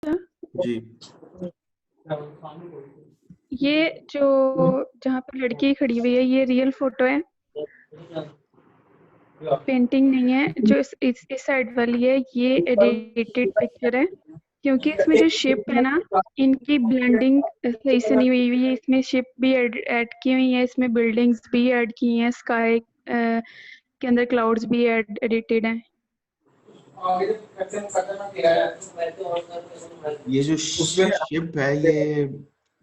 जी ये जो जहाँ पर लड़की खड़ी हुई है ये रियल फोटो है, पेंटिंग नहीं है। जो इस साइड वाली है ये एडिटेड पिक्चर है, क्योंकि इसमें जो शेप है ना, इनकी ब्लेंडिंग सही से नहीं हुई हुई है। इसमें शेप भी ऐड की हुई है, इसमें बिल्डिंग्स भी ऐड की हैं, स्काई के अंदर क्लाउड्स भी एडिटेड हैं। ये जो शिप है, ये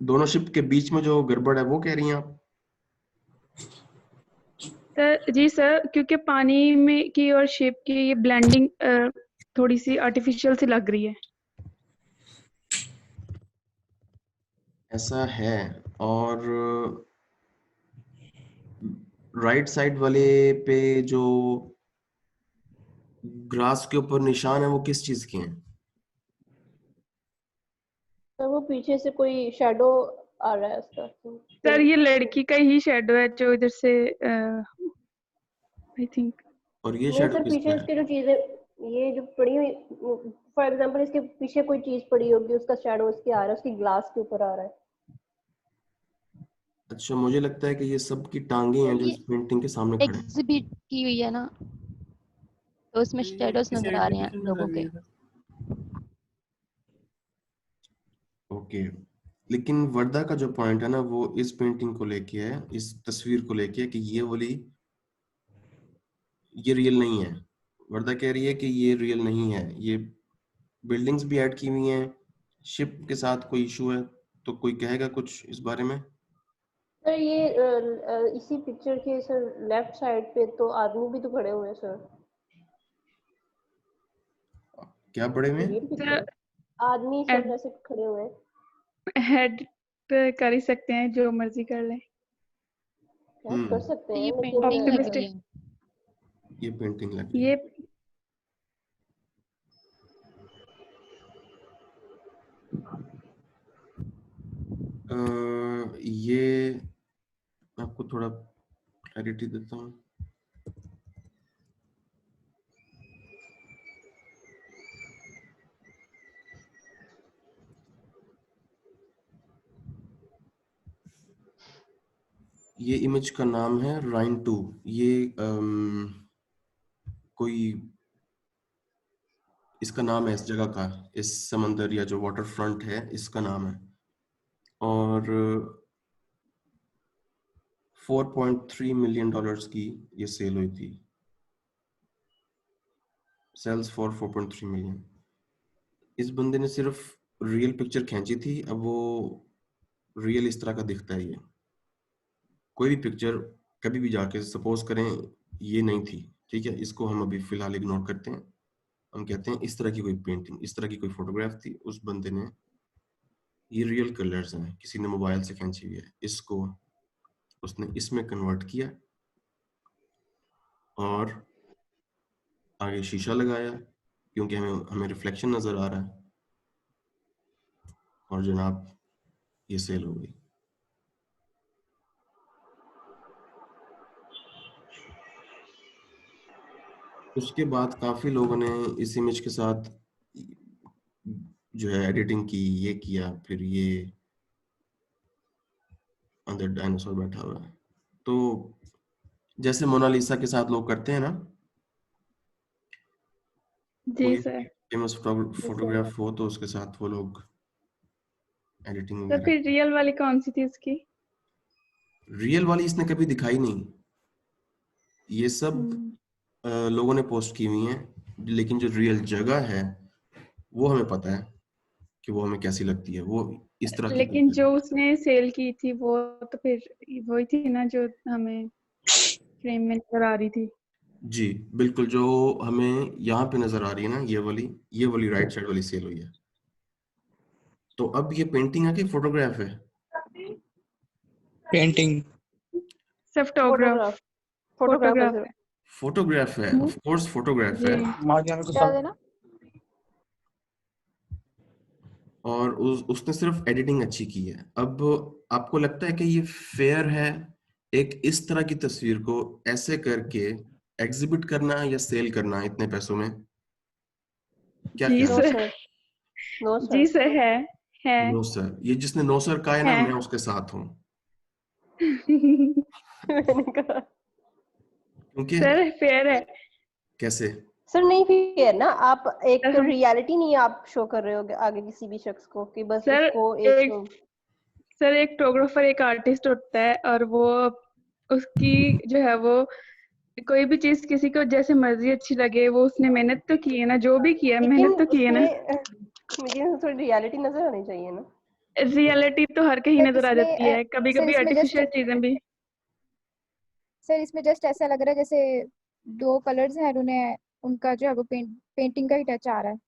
दोनों शिप के बीच में जो गड़बड़ है वो कह रही हैं आप? सर जी सर, क्योंकि पानी में की और शेप की ये ब्लेंडिंग थोड़ी सी आर्टिफिशियल सी लग रही है। ऐसा है। और राइट साइड वाले पे जो ग्रास के ऊपर निशान है वो किस चीज के हैं? तो वो पीछे से कोई शैडो आ रहा है उसका। सर ये लड़की का ही शेडो है जो इधर से आई थिंक। और ये नहीं शैडो सर, किसका पीछे है? इसके जो चीजें ये जो पड़ी हुई, फॉर एग्जांपल इसके पीछे कोई चीज पड़ी होगी, उसका शैडो उसके आ रहा है, उसकी ग्लास के ऊपर आ रहा है। अच्छा, मुझे लगता है कि ये सब की टांगे हैं जो इस पेंटिंग के सामने खड़े हैं। एग्जिबिट की हुई है ना, तो उसमें शेडोज नजर आ रहे हैं लोगों के। ओके, लेकिन वर्दा का जो पॉइंट है ना वो इस पेंटिंग को लेके है, इस तस्वीर को लेके है कि ये रियल नहीं है। वर्दा कह रही है कि ये रियल नहीं है, ये बिल्डिंग्स भी ऐड की हुई हैं, शिप के साथ कोई इशू है। तो कोई कहेगा कुछ इस बारे में? सर ये इसी पिक्चर के सर लेफ्ट साइड पे तो आदमी भी तो खड़े हुए हैं सर। क्या पड़े हुए हैं? ये पिक्चर आदमी सब ऐसे खड़े हुए हैं। हेड कर ही सकते हैं, जो मर्जी कर ले। क्या कर सकते हैं ये लेकिन पेंटिंग लग रही है। ये पेंटिंग लग रही ये है। ये आपको थोड़ा क्लैरिटी देता हूँ। ये इमेज का नाम है राइन 2। ये कोई इसका नाम है इस जगह का, इस समंदर या जो वाटर फ्रंट है इसका नाम है। और 4.3 मिलियन डॉलर्स की ये सेल हुई थी। Sales for 4.3 million. इस बंदे ने सिर्फ रियल पिक्चर खींची थी। अब वो रियल इस तरह का दिखता है। ये कोई भी पिक्चर कभी भी जाके सपोज करें ये नहीं थी, ठीक है, इसको हम अभी फिलहाल इग्नोर करते हैं। हम कहते हैं इस तरह की कोई पेंटिंग, इस तरह की कोई फोटोग्राफ थी, उस बंदे ने, ये रियल कलर्स हैं, किसी ने मोबाइल से खींची हुई है, इसको उसने इसमें कन्वर्ट किया और आगे शीशा लगाया क्योंकि हमें हमें रिफ्लेक्शन नजर आ रहा है। और जनाब ये सेल हो गई। उसके बाद काफी लोगों ने इस इमेज के साथ जो है एडिटिंग की, ये किया, फिर ये अंदर डायनासोर बैठा हुआ है। तो जैसे मोनालिसा के साथ लोग करते हैं ना, जी कोई सर। फेमस फोटोग्राफ हो तो उसके साथ वो लोग एडिटिंग तो वगैरह। फिर रियल वाली कौन सी थी उसकी? रियल वाली इसने कभी दिखाई नहीं। ये सब लोगों ने पोस्ट की हुई हैं, लेकिन जो रियल जगह है वो हमें पता है कि वो हमें कैसी लगती है। वो इस तरह की लेकिन जो उसने सेल की थी वो तो फिर वही थी ना जो हमें फ्रेम में नजर आ रही थी। जी बिल्कुल, जो हमें यहाँ पे नजर आ रही है ना, ये वाली राइट साइड वाली सेल हुई है। तो अब ये पेंटिंग है कि फोटोग्राफ है? पेंटिंग। सब फोटोग्राफ फोटोग्राफ है। फोटोग्राफ है, ऑफ कोर्स फोटोग्राफ है। क्या देना? और उसने सिर्फ एडिटिंग अच्छी की है। अब आपको लगता है कि ये फेयर है एक इस तरह की तस्वीर को ऐसे करके एग्जिबिट करना या सेल करना इतने पैसों में? क्या जी ख्याल है? सर, नो जी सर। सर है नो सर, ये जिसने नो सर कहा है ना, है। मैं उसके साथ हूँ, मैंने कहा क्योंकि सर फेयर है। कैसे सर नहीं फिर ना, आप एक सर हम रियलिटी नहीं आप शो कर रहे हो आगे किसी भी शख्स को कि बस सर उसको एक एक सर एक फोटोग्राफर एक आर्टिस्ट होता है, और वो उसकी जो है वो कोई भी चीज किसी को जैसे मर्जी अच्छी लगे, वो उसने मेहनत तो की है ना, जो भी किया लेकिन मेहनत तो की है ना। लेकिन थोड़ी रियलिटी नजर आनी चाहिए ना। रियलिटी तो हर कहीं सर नजर आ इसमें जाती है, कभी सर कभी इसमें जस्ट आर्टिफिशियल चीजें भी। सर इसमें जस्ट ऐसा लग रहा है जैसे दो कलर्स हैं, उन्हें उनका जो है वो पेंटिंग का ही टच आ रहा है।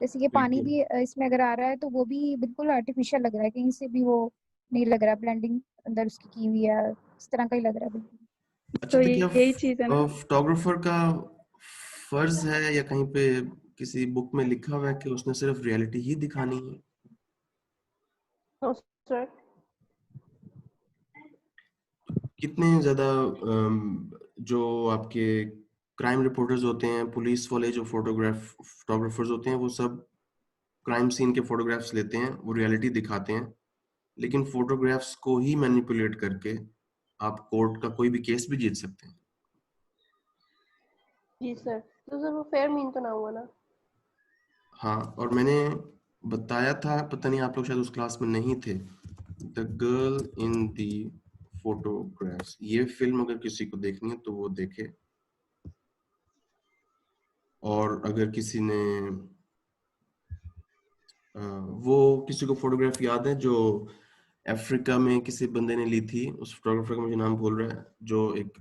जैसे ये पानी बिल्कुल। भी इसमें अगर आ रहा है तो वो भी बिल्कुल आर्टिफिशियल लग रहा है, कहीं से भी वो नहीं लग रहा, ब्लेंडिंग अंदर उसकी की हुई है, इस तरह का ही लग रहा है बिल्कुल। अच्छा तो देखिए, यही चीज है ना। फोटोग्राफर का फर्ज है या कहीं पे किसी बुक में लिखा हुआ है कि उसने सिर्फ रियलिटी ही दिखानी है? No sir. कितने ज्यादा जो आपके क्राइम रिपोर्टर्स होते हैं, पुलिस वाले जो फोटोग्राफर्स होते हैं, वो सब क्राइम सीन के फोटोग्राफ्स लेते हैं, वो रियलिटी दिखाते हैं, लेकिन फोटोग्राफ्स को ही मैनिपुलेट करके आप कोर्ट का कोई भी केस भी जीत सकते हैं। जी सर, तो सर वो फेयर मीन तो ना हुआ ना। हाँ, और मैंने बताया था, पता नहीं आप लोग शायद उस क्लास में नहीं थे, the girl in the photographs, ये फिल्म अगर किसी को देखनी है तो वो देखे। और अगर किसी ने वो किसी को फोटोग्राफ याद है जो अफ्रीका में किसी बंदे ने ली थी, उस फोटोग्राफर का मुझे नाम भूल रहा है, जो एक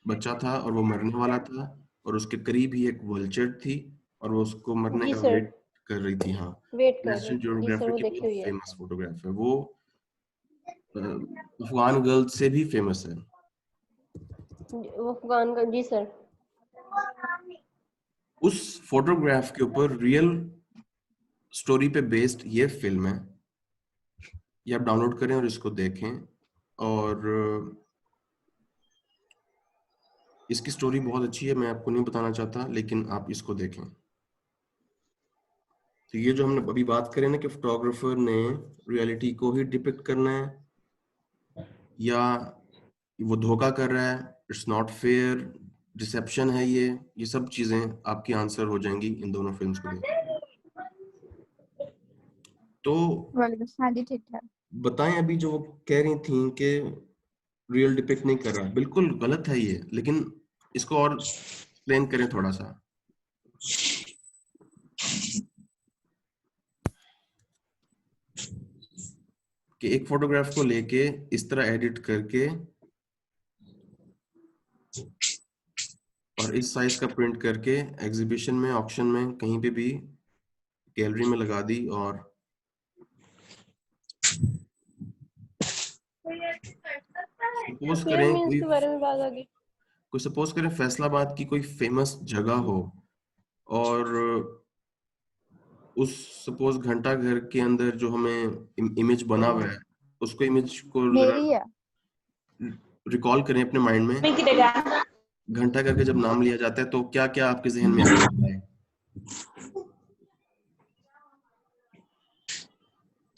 बच्चा था और वो मरने वाला था, और उसके करीब ही एक वल्चर थी और वो उसको मरने जी का सर, वेट कर रही थी। हाँ, वेट कर नेशनल रहे। जी सर, ज्योग्राफिक वो की देखी बहुत हुई है। फेमस फोटोग्राफ है वो, अफगान गर्ल से भी फेमस है। वो अफगान का, जी सर। उस फोटोग्राफ के ऊपर रियल स्टोरी पे बेस्ड ये फिल्म है, ये आप डाउनलोड करें और इसको देखें। और इसकी स्टोरी बहुत अच्छी है, मैं आपको नहीं बताना चाहता, लेकिन आप इसको देखें। तो ये जो हमने अभी बात करें ना कि फोटोग्राफर ने रियलिटी को ही डिपिक्ट करना है या वो धोखा कर रहा है, इट्स नॉट फेयर, डिसेप्शन है, ये सब चीजें आपकी आंसर हो जाएंगी इन दोनों फिल्म्स को देख। तो वालेकुम, हाँ जी ठीक ठाक। बताएं, अभी जो वो कह रही थी कि रियल डिपिक्ट नहीं कर रहा, बिल्कुल गलत है ये, लेकिन इसको और एक्सप्लेन करें थोड़ा सा। कि एक फोटोग्राफ को लेके इस तरह एडिट करके और इस साइज का प्रिंट करके एग्जीबिशन में, ऑक्शन में, कहीं पे भी गैलरी में लगा दी, और सपोज फेयर करें मीन्स के बारे में बात आ गई। सपोज करें फैसलाबाद की कोई फेमस जगह हो, और उस सपोज घंटा घर के अंदर जो हमें इमेज बना हुआ है, उसको इमेज को जरा मेरी है। रिकॉल करें अपने माइंड में। घंटा घर के जब नाम लिया जाता है तो क्या क्या आपके जहन में आता है?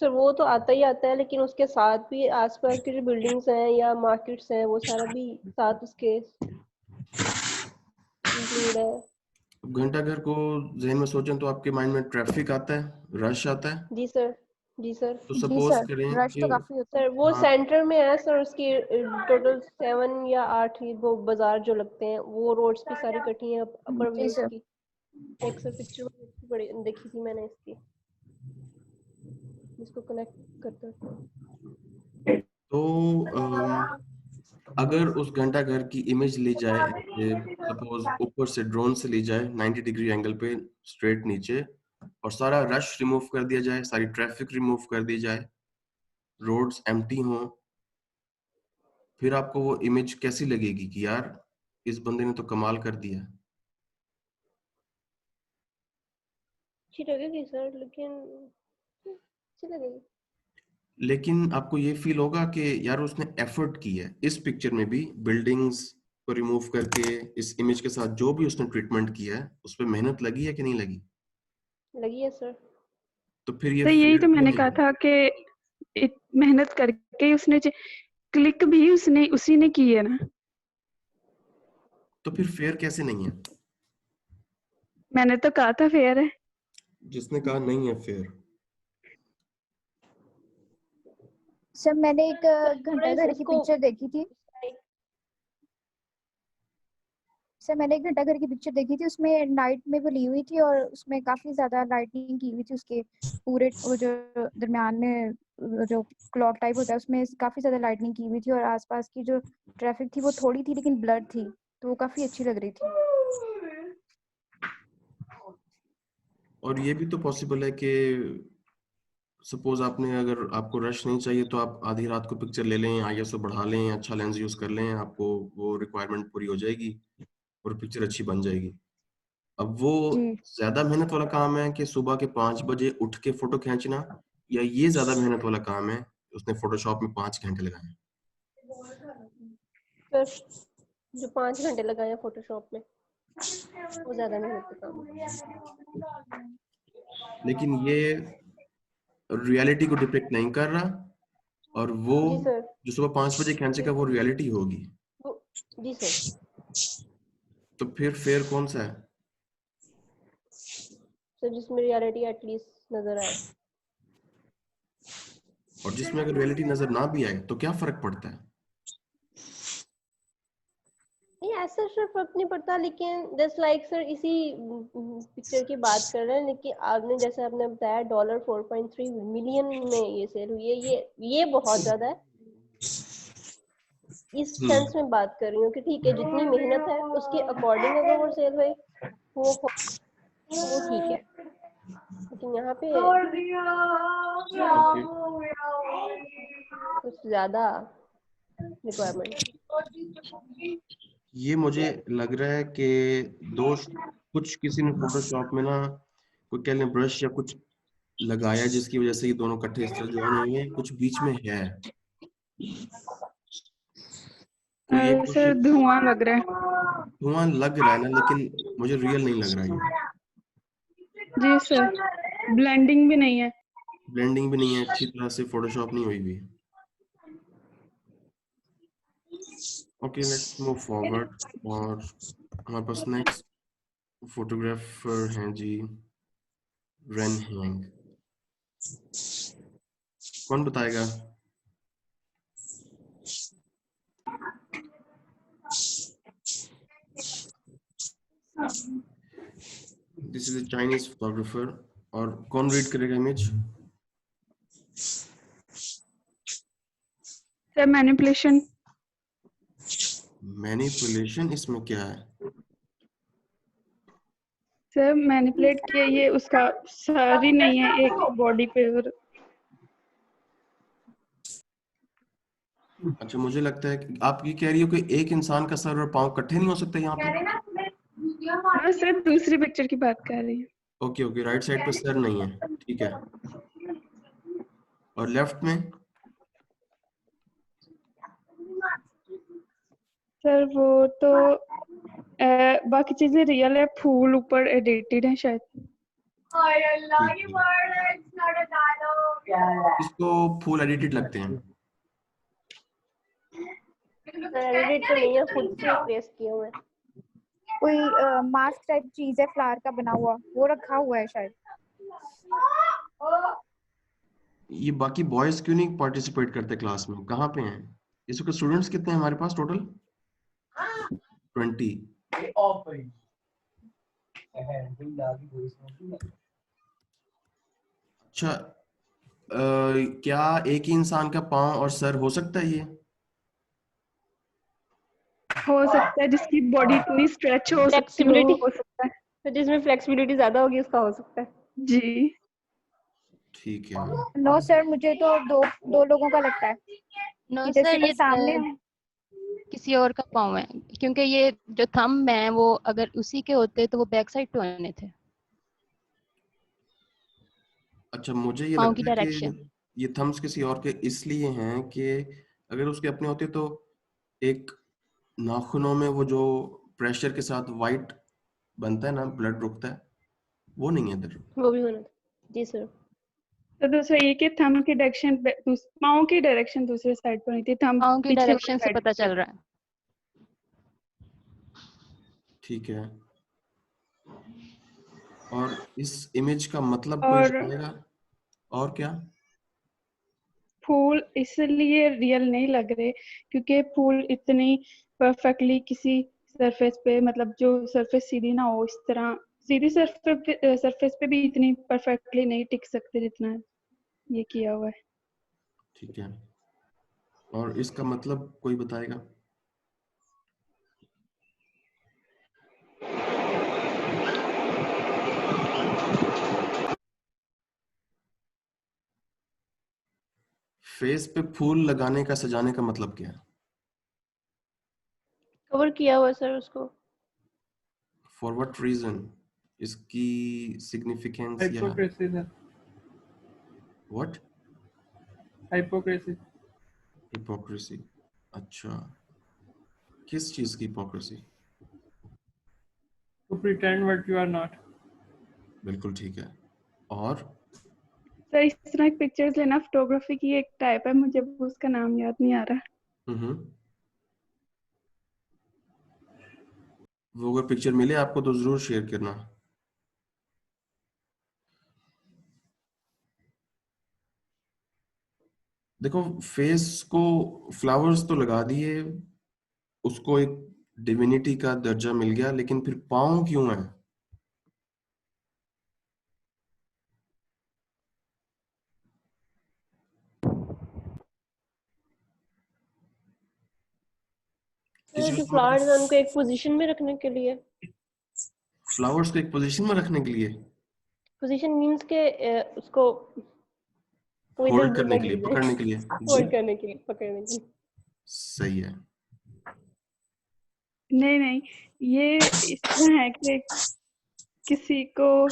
सर वो तो आता ही आता है, लेकिन उसके साथ भी आसपास की जो बिल्डिंग्स हैं या मार्केट्स हैं वो सारा भी साथ उसके इंक्लूड है। घंटा घर को जहन में सोचें तो आपके माइंड में ट्रैफिक आता है, रश आता है। जी सर। जी सर। तो जी सपोज सर, करें रश कि तो काफी होता है। सर वो हाँ, सेंटर में है सर, उसकी टोटल 7 या 8 ही वो बाजार जो लगते हैं, वो रोड्स भी सारी कटी हैं। अपर जी व्यू सर। उसकी एक सर पिक्चर बड़ी देखी थी मैंने इसकी, जिसको कनेक्ट करता था। तो अगर उस घंटा घर की इमेज ली जाए, सपोज ऊपर से ड्रोन से ली जाए 90 डिग्री एंगल पे स्ट्रेट नीचे, और सारा रश रिमूव कर दिया जाए, सारी ट्रैफिक रिमूव कर दी जाए, रोड्स एम्प्टी हों, फिर आपको वो इमेज कैसी लगेगी कि यार इस बंदे ने तो कमाल कर दिया। अच्छी लगेगी सर, लेकिन अच्छी लगेगी। लेकिन आपको ये फील होगा कि यार उसने एफर्ट की है, इस पिक्चर में भी बिल्डिंग्स को रिमूव करके इस इमेज के साथ जो भी उसने ट्रीटमेंट किया है उस पर मेहनत लगी है कि नहीं लगी? लगी है सर। तो फिर ये तो यही फेयर तो क्यों मैंने नहीं कहा है? था कि मेहनत करके उसने क्लिक भी उसी ने की है ना। तो फिर फेयर कैसे नहीं है? मैंने तो कहा था फेयर है। जिसने कहा नहीं है फेयर। सर मैंने एक घंटाघर की इसको पिक्चर देखी थी। सर मैंने एक घंटाघर की पिक्चर देखी थी, उसमें नाइट में वो ली हुई थी और उसमें काफी ज्यादा लाइटिंग की हुई थी। उसके पूरे वो जो दरमियान में जो क्लॉक टाइप होता है उसमें काफी ज्यादा लाइटिंग की हुई थी और आसपास की जो ट्रैफिक थी वो थोड़ी थी लेकिन ब्लर थी, तो वो काफी अच्छी लग रही थी। और ये भी तो पॉसिबल है कि सपोज आपने, अगर आपको रश नहीं चाहिए तो आप आधी रात को पिक्चर ले लें, आईएसओ बढ़ा लें, अच्छा लेंस यूज कर लें, आपको वो रिक्वायरमेंट पूरी हो जाएगी और पिक्चर अच्छी बन जाएगी। अब वो जी ज्यादा मेहनत वाला काम है कि सुबह के 5 बजे उठ के फोटो खींचना, या ये ज्यादा मेहनत वाला काम है उसने फोटोशॉप में 5 घंटे लगाए? सर जो 5 घंटे लगाए हैं फोटोशॉप में वो ज्यादा मेहनत का काम है। लेकिन ये रियलिटी को डिपिक्ट नहीं कर रहा, और वो जी सर। जो सुबह 5 बजे खींचेगा वो रियलिटी होगी। वो जी सर। तो फिर फेयर कौन सा है? सर जिसमें रियलिटी एटलीस्ट नजर आए। और जिसमें अगर रियलिटी नजर ना भी आए तो क्या फर्क पड़ता है? नहीं ऐसा सर फर्क नहीं पड़ता, लेकिन जस्ट लाइक सर इसी पिक्चर की बात कर रहे हैं, लेकिन आपने जैसे आपने बताया $4.3 मिलियन में ये सेल हुई है, ये बहुत ज्यादा है। इस सेंस में बात कर रही हूँ कि ठीक है जितनी मेहनत है उसके अकॉर्डिंग अगर वो सेल हुए वो ठीक है, लेकिन यहाँ पे कुछ ज्यादा रिक्वायरमेंट। ये मुझे लग रहा है कि दोस्त कुछ किसी ने फोटोशॉप में ना कोई कह लें ब्रश या कुछ लगाया जिसकी वजह से ये दोनों इकट्ठे इस तरह ज्वाइन हुए हैं, कुछ बीच में है। कोई एक दो सर शिफ्ट धुआं लग रहा है। धुआं लग रहा है ना, लेकिन मुझे रियल नहीं लग रहा है। जी सर, ब्लेंडिंग भी नहीं है। ब्लेंडिंग भी नहीं है, अच्छी तरह से फोटोशॉप नहीं हुई हुई। Okay, let's move forward. और हमारे पास नेक्स्ट फोटोग्राफर हैं जी, रेन हैंग। कौन बताएगा? This is a Chinese photographer. और कौन रीड करेगा इमेज? Sir manipulation. मैनिपुलेशन इसमें क्या है? सर मैनिपुलेट किया, ये उसका सर ही नहीं है एक बॉडी पे। और अच्छा, मुझे लगता है कि आप ये कह रही हो कि एक इंसान का सर और पाँव इकट्ठे नहीं हो सकते यहाँ पे। हाँ सर, दूसरी पिक्चर की बात कर रही हूँ। ओके ओके, राइट साइड पे सर नहीं है, ठीक है। और लेफ्ट में? सर वो तो बाकी चीजें रियल है, फूल ऊपर एडिटेड है शायद। ठीक है। इसको फुल एडिटेड लगते हैं। एडिट तो नहीं है, खुद से प्लेस किए हुए हैं। कोई मास्क टाइप चीज है फ्लावर का बना हुआ, वो रखा हुआ है शायद। ये बाकी बॉयज क्यों नहीं पार्टिसिपेट करते क्लास में, कहाँ पे हैं? इस वक्त स्टूडेंट्स कितने हैं हमारे पास टोटल? 20। अच्छा, क्या एक ही इंसान का पाँव और सर हो सकता है ये? हो सकता है, जिसकी बॉडी इतनी स्ट्रेच हो सकती हो सकता है। तो जिसमें फ्लेक्सिबिलिटी ज्यादा होगी उसका हो सकता है। जी ठीक है। नो सर, मुझे तो दो लोगों का लगता है नो कि सर, जैसे ये मैं सामने किसी और का पाँव है, क्योंकि ये जो थंब है वो अगर उसी के होते तो वो बैक साइड पे होने थे, अच्छा, मुझे ये पाँव की लगता है डायरेक्शन। कि ये थम्स किसी और के इसलिए हैं कि अगर उसके अपने होते तो एक नाखूनों में वो जो प्रेशर के साथ वाइट बनता है ना, ब्लड रुकता है, वो नहीं है इधर। वो भी होना था। जी सर। तो दूसरा ये कि थंब की डायरेक्शन पाँव की डायरेक्शन दूसरे साइड पर नहीं थी, थंब पाँव की पीछे वाली डायरेक्शन से साइड पता पर चल रहा है। ठीक है, और इस इमेज का मतलब कोई और बताएगा? और क्या? फूल इसलिए रियल नहीं लग रहे क्योंकि फूल इतनी परफेक्टली किसी सरफेस पे, मतलब जो सरफेस सीधी ना हो, इस तरह सीधी सरफेस पे भी इतनी परफेक्टली नहीं टिक सकते जितना ये किया हुआ है। ठीक है, और इसका मतलब कोई बताएगा? फेस पे फूल लगाने का, सजाने का मतलब क्या है? कवर किया हुआ है सर उसको। For what reason? इसकी सिग्निफिकेंस या hypocrisy sir, what? Hypocrisy. Hypocrisy. अच्छा, किस चीज की hypocrisy? To pretend what you are not. बिल्कुल ठीक है। और सर इस तरह की पिक्चर्स लेना फोटोग्राफी की एक टाइप है, मुझे उसका नाम याद नहीं आ रहा। वो अगर पिक्चर मिले आपको तो जरूर शेयर करना। देखो, फेस को फ्लावर्स तो लगा दिए, उसको एक डिविनिटी का दर्जा मिल गया, लेकिन फिर पाँव क्यों है? किसी जो को फ्लावर्स है उनको एक पोजीशन में रखने के लिए। फ्लावर्स को एक पोजीशन में रखने के लिए, पोजीशन मींस के उसको वो इधर होल्ड उधर करने ना के लिए, गिर जाए। पकड़ने के लिए। जी, होल्ड करने के लिए, पकड़ने के लिए। सही है। नहीं, ये इस तरह है कि किसी को,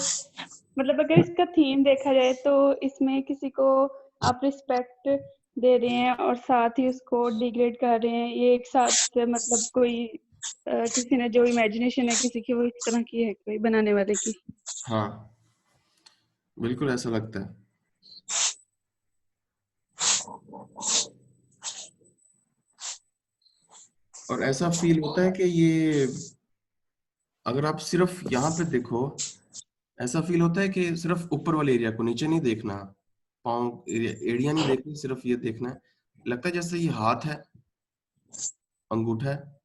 मतलब अगर इसका थीम देखा जाए तो इसमें किसी को आप रिस्पेक्ट दे रहे हैं और साथ ही उसको डिग्रेड कर रहे हैं, ये एक साथ, मतलब कोई किसी ने जो इमेजिनेशन है किसी की वो इस तरह की है, कोई बनाने वाले की। हाँ, बिल्कुल ऐसा लगता है। और ऐसा फील होता है कि ये, अगर आप सिर्फ यहाँ पे देखो, ऐसा फील होता है कि सिर्फ ऊपर वाले एरिया को, नीचे नहीं देखना, पाँव एड़ियाँ नहीं देखनी, सिर्फ ये देखना है। लगता है जैसे ये हाथ है, अंगूठा है।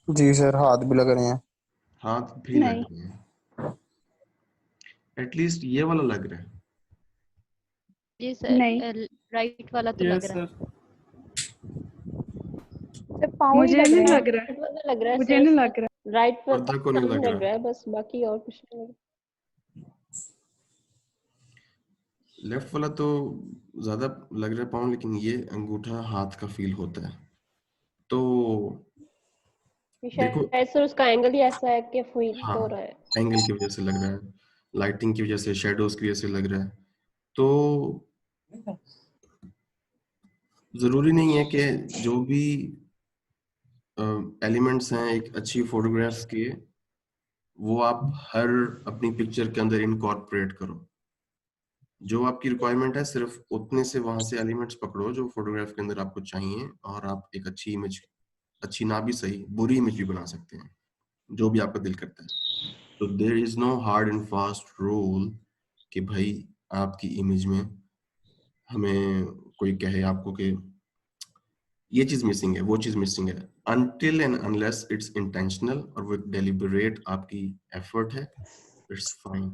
जी सर, हाथ भी लग रहे हैं। हाथ भी लग नहीं, रहे हैं, एटलीस्ट ये वाला लग रहा है। जी नहीं, सर, राइट वाला तो लग यस रहा है। सर। सर पाँव ही मुझे लग नहीं रहे हैं। लग रहा, राइट वाला लग रहा है मुझे सर, नहीं लग रहा। राइट पर पर्दा को नहीं थंब लग लग रहा। रहा है बस, बाकी और कुछ नहीं लग रहा। लेफ्ट वाला तो ज्यादा लग रहा है पाँव, लेकिन ये अंगूठा हाथ का फील होता है। तो ये देखो, शायद सर उसका एंगल ही ऐसा है कि फील हाँ, हो रहा है। एंगल की वजह से लग रहा है, लाइटिंग की वजह से, शेडोज की वजह से लग रहा है। तो जरूरी नहीं है कि जो भी एलिमेंट्स हैं एक अच्छी फोटोग्राफ्स के, वो आप हर अपनी पिक्चर के अंदर इनकॉर्पोरेट करो। जो आपकी रिक्वायरमेंट है, सिर्फ उतने से वहां से एलिमेंट्स पकड़ो जो फोटोग्राफ के अंदर आपको चाहिए, और आप एक अच्छी इमेज, अच्छी ना भी सही, बुरी इमेज भी बना सकते हैं, जो भी आपका दिल करता है। तो there is no hard and fast rule कि भाई आपकी इमेज में हमें कोई कहे आपको कि ये चीज मिसिंग है, वो चीज मिसिंग है। Until and unless it's intentional और वो डेलिबरेट आपकी एफर्ट है, it's fine.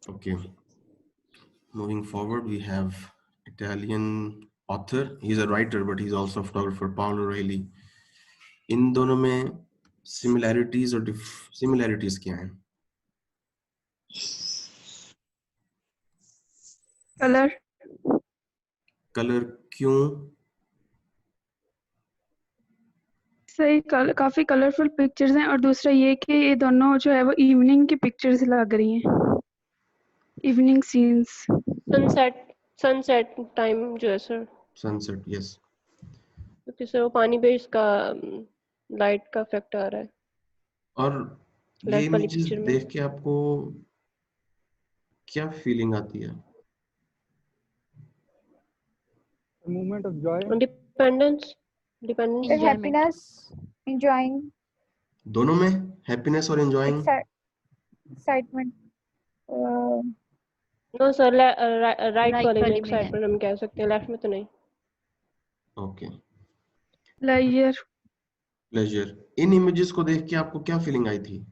Okay, moving forward, we have Italian author, he's a writer but he's also a photographer, Paolo Reilly। इन दोनों में सिमिलैरिटीज और सिमिलैरिटीज क्या हैं? कलर, कलर क्यों? सही काफी कलरफुल पिक्चर्स हैं, और दूसरा ये कि ये दोनों जो है वो इवनिंग की पिक्चर्स लग रही हैं, इवनिंग सीन्स। सनसेट टाइम जो है सर। Sunset, yes. क्योंकि सर वो पानी पे इसका लाइट का इफेक्ट आ रहा है और ये लेफ्ट वाली इमेजेस पिक्चर में। देख के आपको क्या फीलिंग आती है? A moment of joy. Dependence फिर डिपेंडेंस Enjoyment. हैप्पीनेस, एंजॉयिंग, दोनों में हैप्पीनेस और enjoying? Excitement, no sir right Right वाले में वाले में है। एक्साइटमेंट हम कह सकते हैं, लेफ्ट में तो नहीं। ओके। प्लेजर। प्लेजर। इन इमेजेस को देख के आपको क्या फीलिंग आई थी?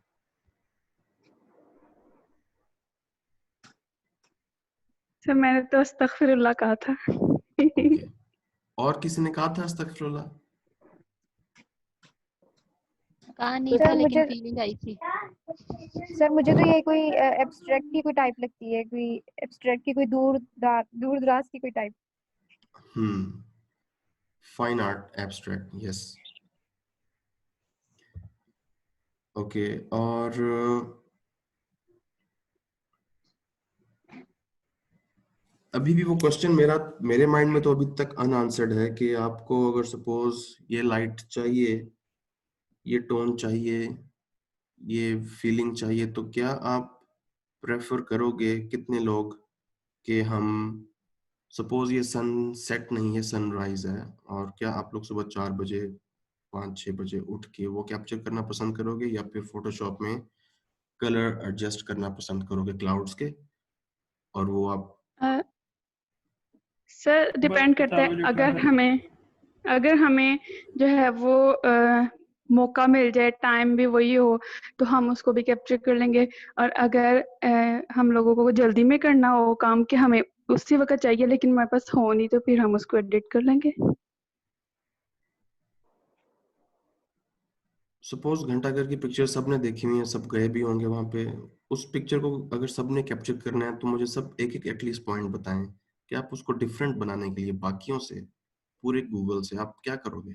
सर मैंने तो अस्तगफिरुल्लाह कहा था। ओके। और किसी ने कहा था अस्तगफिरुल्लाह? कहा नहीं सर था लेकिन मुझे फीलिंग आई थी। सर मुझे तो ये कोई एब्स्ट्रैक्ट की कोई टाइप लगती है, कोई एब्स्ट्रैक्ट की कोई दूर दराज की कोई type. Fine art, abstract, yes. Okay. और अभी भी वो क्वेश्चन मेरे माइंड में तो अभी तक अनआंसर्ड है कि आपको अगर सपोज ये लाइट चाहिए, ये टोन चाहिए, ये फीलिंग चाहिए, तो क्या आप प्रेफर करोगे, कितने लोग, कि हम सपोज ये सनसेट नहीं है, सनराइज है, और क्या आप लोग सुबह 4 बजे 5-6 बजे उठ के वो कैप्चर करना पसंद करोगे, या फिर फोटोशॉप में कलर एडजस्ट करना पसंद करोगे क्लाउड्स के, और वो आप? सर डिपेंड करता है, अगर हमें जो है वो मौका मिल जाए, टाइम भी वही हो, तो हम उसको भी कैप्चर कर लेंगे। और अगर हम लोगों को जल्दी में करना हो काम कि हमें उसी वक्त चाहिए लेकिन हमारे पास हो नहीं, तो फिर हम उसको एडिट कर लेंगे। सपोज घंटाघर की पिक्चर सबने देखी हुई है, सब गए भी होंगे वहां पे, उस पिक्चर को अगर सबने कैप्चर करना है तो मुझे सब एक एक एटलीस्ट पॉइंट बताएं कि आप उसको डिफरेंट बनाने के लिए बाकियों से, पूरे गूगल से, आप क्या करोगे?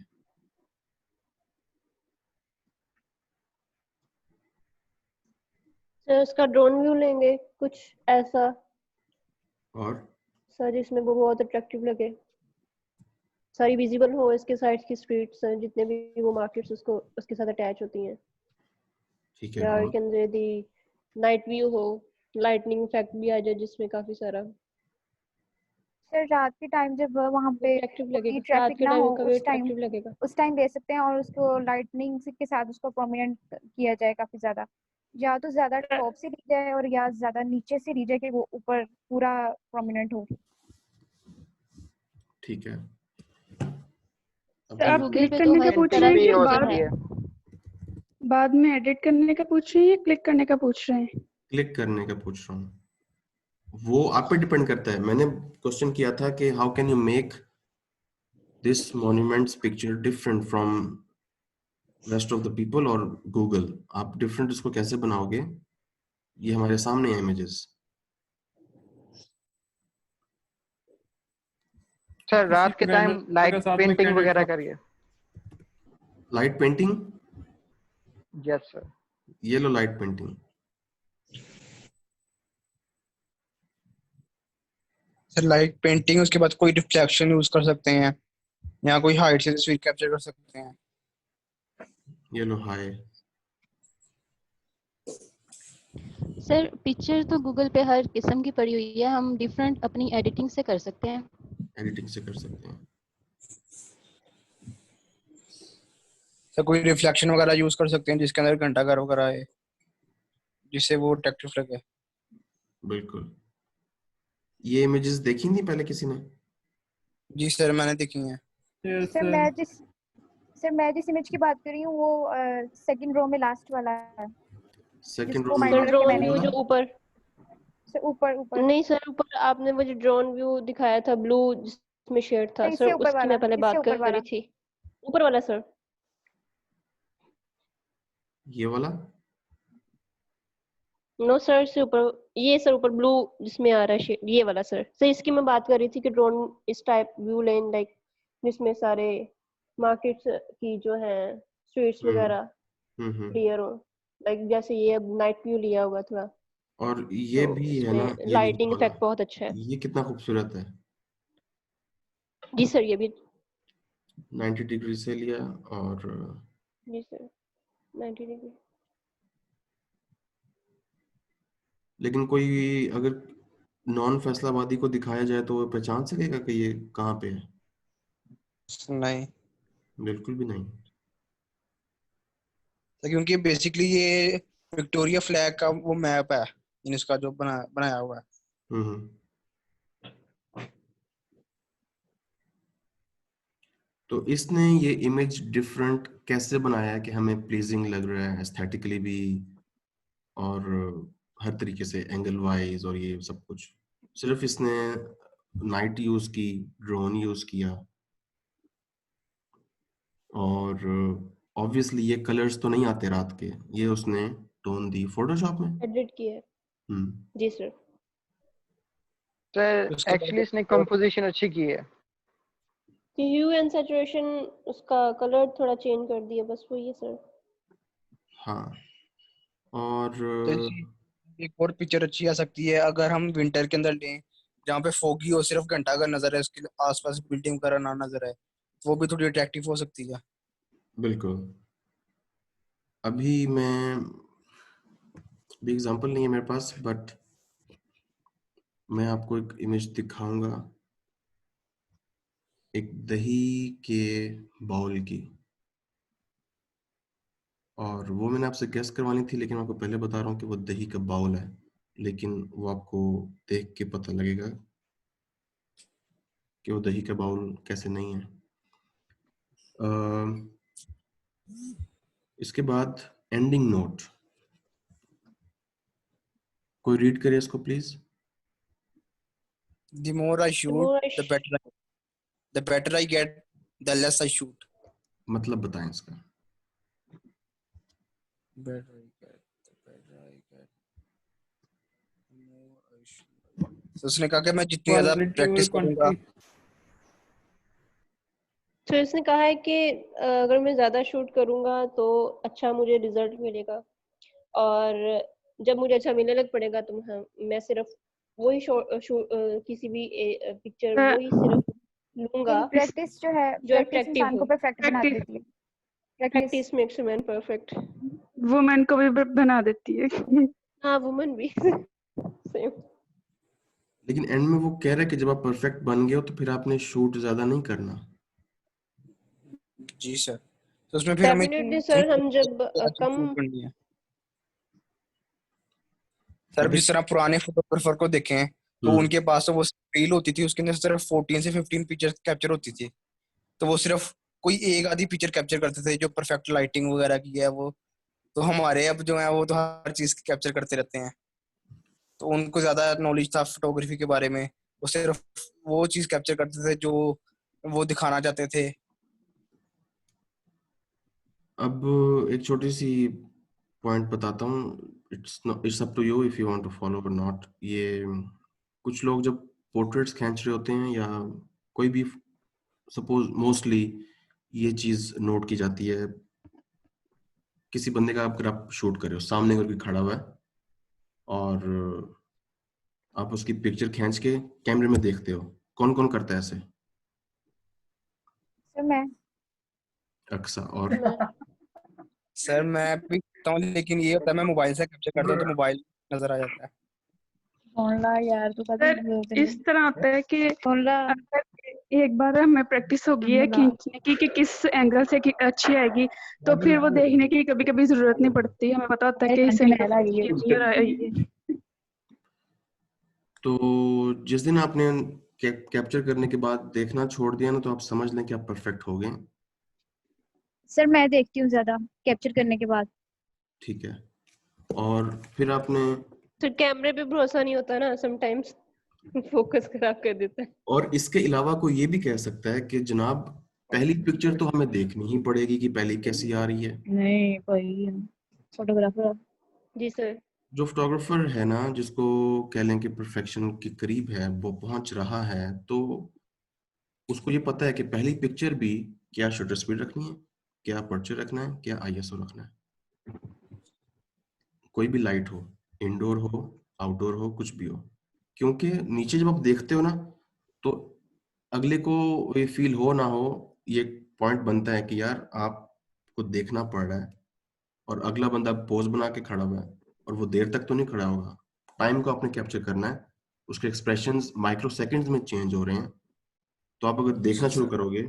सर उसका ड्रोन व्यू लेंगे कुछ ऐसा और सर जिसमें वो बहुत अट्रैक्टिव लगे, सारी विजिबल हो इसके साइड्स की स्ट्रीट्स, जितने भी वो मार्केट्स उसको उसके साथ अटैच होती हैं, ठीक है। या और you can say the night view हो, लाइटनिंग इफेक्ट भी आ जाए जिसमें काफी सारा सर रात के टाइम जब वहाँ पे अट्रैक्टिव कोई लगेगा, रात ट्रैफिक के ना टाइम हो, काफी अट्रैक्टिव लगेगा। उस टाइम दे सकते हैं, और उसको लाइटनिंग के साथ उसको प्रोमिनेंट किया जाए काफी ज्यादा, या तो ज्यादा टॉप से ली जाए और या ज्यादा नीचे से ली जाए कि वो ऊपर पूरा प्रोमिनेंट हो। ठीक है। तो आप गूगल क्लिक पे तो करने का हर पूछ तरह रहे हैं की कि हो पिक्चर सकती है। है। बाद में एडिट करने का पूछ रहे हैं या क्लिक करने का पूछ रहे हैं? क्लिक करने का पूछ रहा हूँ। वो आप पे डिपेंड करता है। मैंने क्वेश्चन किया था कि how can you make this monuments picture different from rest of the people, और गूगल आप डिफरेंट इसको कैसे बनाओगे? ये हमारे सामने है इमेजेस। सर किसी रात के टाइम random लाइट के साथ में पेंटिंग candid वगैरह था। करिए। Light painting? Yes sir. ये लो light painting. Sir light painting, उसके बाद कोई रिफ्लेक्शन यूज कर सकते हैं, या कोई हाइट से तस्वीर कैप्चर कर सकते हैं। ये लो हाई। सर पिक्चर तो गूगल पे हर किस्म की पड़ी हुई है, हम डिफरेंट अपनी एडिटिंग से कर सकते हैं। एडिटिंग से कर सकते हैं। सर कोई रिफ्लेक्शन वगैरह यूज कर सकते हैं जिसके अंदर घंटाघर वगैरह है, जिससे वो अट्रैक्टिव लगे। बिल्कुल। ये इमेजेस देखी थी पहले किसी ने? जी सर मैंने देखी हैं। Yes, सर मैं जिस इमेज की बात कर रही हूँ वो सेकंड रो में लास्ट वाला है, सेकंड जिसको रो में माइंड सर में रख के ड्रोन मैंने व्यू जो ऊपर, सर ऊपर नहीं सर ऊपर आपने वो जो ड्रोन व्यू दिखाया था ब्लू जिसमें शेड था, सर सर इससे ऊपर उसकी वाला, मैं पहले इससे बात ऊपर कर वाला। रही थी। ऊपर वाला सर? ये वाला? नो सर से ऊपर, ये सर ऊपर ब्लू जिसमें आ रहा है शेड, ये वाला सर। सर इसकी मैं बात कर रही थी कि ड्रोन इस टाइप व्यू लेन, लाइक जिसमें सारे मार्केट्स की जो है स्ट्रीट्स वगैरह क्लियर हो, लाइक जैसे ये अब नाइट व्यू लिया हुआ थोड़ा, और ये तो भी है ना, इसमें ये नीचे लाइटिंग वाला, इफेक्ट बहुत अच्छा है। ये कितना खूबसूरत है। जी सर ये भी। 90 डिग्री से लिया और जी सर 90 डिग्री। लेकिन कोई अगर नॉन फैसलाबादी को दिखाया जाए तो वो पहचान सकेगा कि ये कहाँ पे है? नहीं, बिल्कुल भी नहीं। तो क्योंकि बेसिकली ये विक्टोरिया फ्लैग का वो मैप है, इन इसका जो बनाया हुआ है। हम्म। तो इसने ये इमेज डिफरेंट कैसे बनाया है कि हमें प्लीजिंग लग रहा है एस्थेटिकली भी और हर तरीके से एंगल वाइज और ये सब कुछ? सिर्फ इसने नाइट यूज की, ड्रोन यूज किया और ऑब्वियसली ये कलर्स तो नहीं आते रात के, ये उसने टोन दी फोटोशॉप में। एडिट किया है। हम्म। जी सर। सर उसके एक्चुअली इसने बाद कंपोजिशन अच्छी की है। ह्यू एंड सैचुरेशन उसका कलर थोड़ा चेंज कर दिया, बस वही है सर। हाँ, और तो एक और पिक्चर अच्छी आ सकती है अगर हम विंटर के अंदर लें, जहाँ पे फोगी हो, सिर्फ घंटाघर नजर है, उसके आसपास बिल्डिंग वगैरह ना नजर है, वो भी थोड़ी अट्रैक्टिव हो सकती है। बिल्कुल। अभी एग्जांपल नहीं है मेरे पास, बट मैं आपको एक इमेज दिखाऊंगा एक दही के बाउल की, और वो मैंने आपसे गेस करवानी थी, लेकिन मैं आपको पहले बता रहा हूँ कि वो दही का बाउल है, लेकिन वो आपको देख के पता लगेगा कि वो दही का बाउल कैसे नहीं है। इसके बाद एंडिंग नोट, कोई रीड करे इसको please. The more I shoot, the better I get, the less I shoot. मतलब बताएं इसका। Better I get, the better I get, the more I shoot. तो उसने कहा कि मैं जितनी ज्यादा Quality over प्रैक्टिस करूंगा, quantity. तो इसने कहा है कि अगर मैं ज्यादा शूट करूंगा तो अच्छा मुझे रिजल्ट मिलेगा, और जब मुझे अच्छा मिलने लग पड़ेगा तो मैं सिर्फ वही किसी भी पिक्चर वही सिर्फ लूंगा प्रैक्टिस जो है, जो प्रैक्टिस अट्रैक्टिव इंसान हो। को परफेक्ट बना Practice- देती है। Practice practice makes man perfect. Women को भी बना देती है। हाँ वुमन भी सेम। लेकिन एंड में वो कह रहा है कि जब आप परफेक्ट बन गए हो तो फिर आपने शूट ज्यादा नहीं करना। जी सर, तो उसमें फिर हमें डेफिनेटली सर, हम जब कम शूट करनी है। सर जिस तरह पुराने फोटोग्राफर को देखें तो उनके पास तो वो रील होती थी, उसके अंदर सिर्फ 14 से 15 पिक्चर कैप्चर होती थी, तो वो सिर्फ कोई एक आधी पिक्चर कैप्चर करते थे जो परफेक्ट लाइटिंग वगैरह की है वो। तो हमारे अब जो है वो तो हर चीज कैप्चर करते रहते हैं, तो उनको ज्यादा नॉलेज था फोटोग्राफी के बारे में, वो सिर्फ वो चीज कैप्चर करते थे जो वो दिखाना चाहते थे। अब एक छोटी सी पॉइंट बताता हूँ, it's up to you if you want to follow or not. ये कुछ लोग जब पोर्ट्रेट्स खींच रहे होते हैं या कोई भी, सपोज मोस्टली ये चीज नोट की जाती है, किसी बंदे का अगर आप शूट कर रहे हो, सामने करके खड़ा हुआ है और आप उसकी पिक्चर खींच के कैमरे में देखते हो, कौन कौन करता है ऐसे? सर मैं अक्सा और सर मैं भी करता हूँ, लेकिन ये होता है मैं मोबाइल से कैप्चर करता हूँ तो मोबाइल नजर आ जाता है। यार तो सर इस तरह होता है कि अगर एक बार हमें प्रैक्टिस हो गई है खींचने की कि किस एंगल से अच्छी आएगी, तो फिर वो देखने की कभी कभी जरूरत नहीं पड़ती, हमें पता होता है कि इस एंगल से क्लियर आएगी। तो जिस दिन आपने कैप्चर करने के बाद देखना छोड़ दिया ना, तो आप समझ लें कि आप परफेक्ट हो गए। सर मैं देखती हूँ ज्यादा कैप्चर करने के बाद। ठीक है, और फिर आपने, तो कैमरे पे भरोसा नहीं होता ना, समटाइम्स फोकस खराब कर देता है। और इसके अलावा कोई ये भी कह सकता है कि जनाब पहली पिक्चर तो हमें देखनी ही पड़ेगी कि पहली कैसी आ रही है। नहीं भाई, फोटोग्राफर। जी सर। जो फोटोग्राफर है ना, जिसको कह लें कि परफेक्शन के करीब है, वो पहुंच रहा है, तो उसको ये पता है कि पहली पिक्चर भी क्या शटर स्पीड रखनी है, क्या अपर्चर रखना है, क्या आईएसओ रखना है। कोई भी लाइट हो, इंडोर हो, आउटडोर हो, कुछ भी हो, क्योंकि नीचे जब आप देखते हो ना, तो अगले को ये फील हो ना हो, ये पॉइंट बनता है कि यार आपको देखना पड़ रहा है और अगला बंदा पोज बना के खड़ा हुआ है और वो देर तक तो नहीं खड़ा होगा, टाइम को आपने कैप्चर करना है, उसके एक्सप्रेशंस माइक्रो सेकंड्स में चेंज हो रहे हैं। तो आप अगर देखना शुरू करोगे,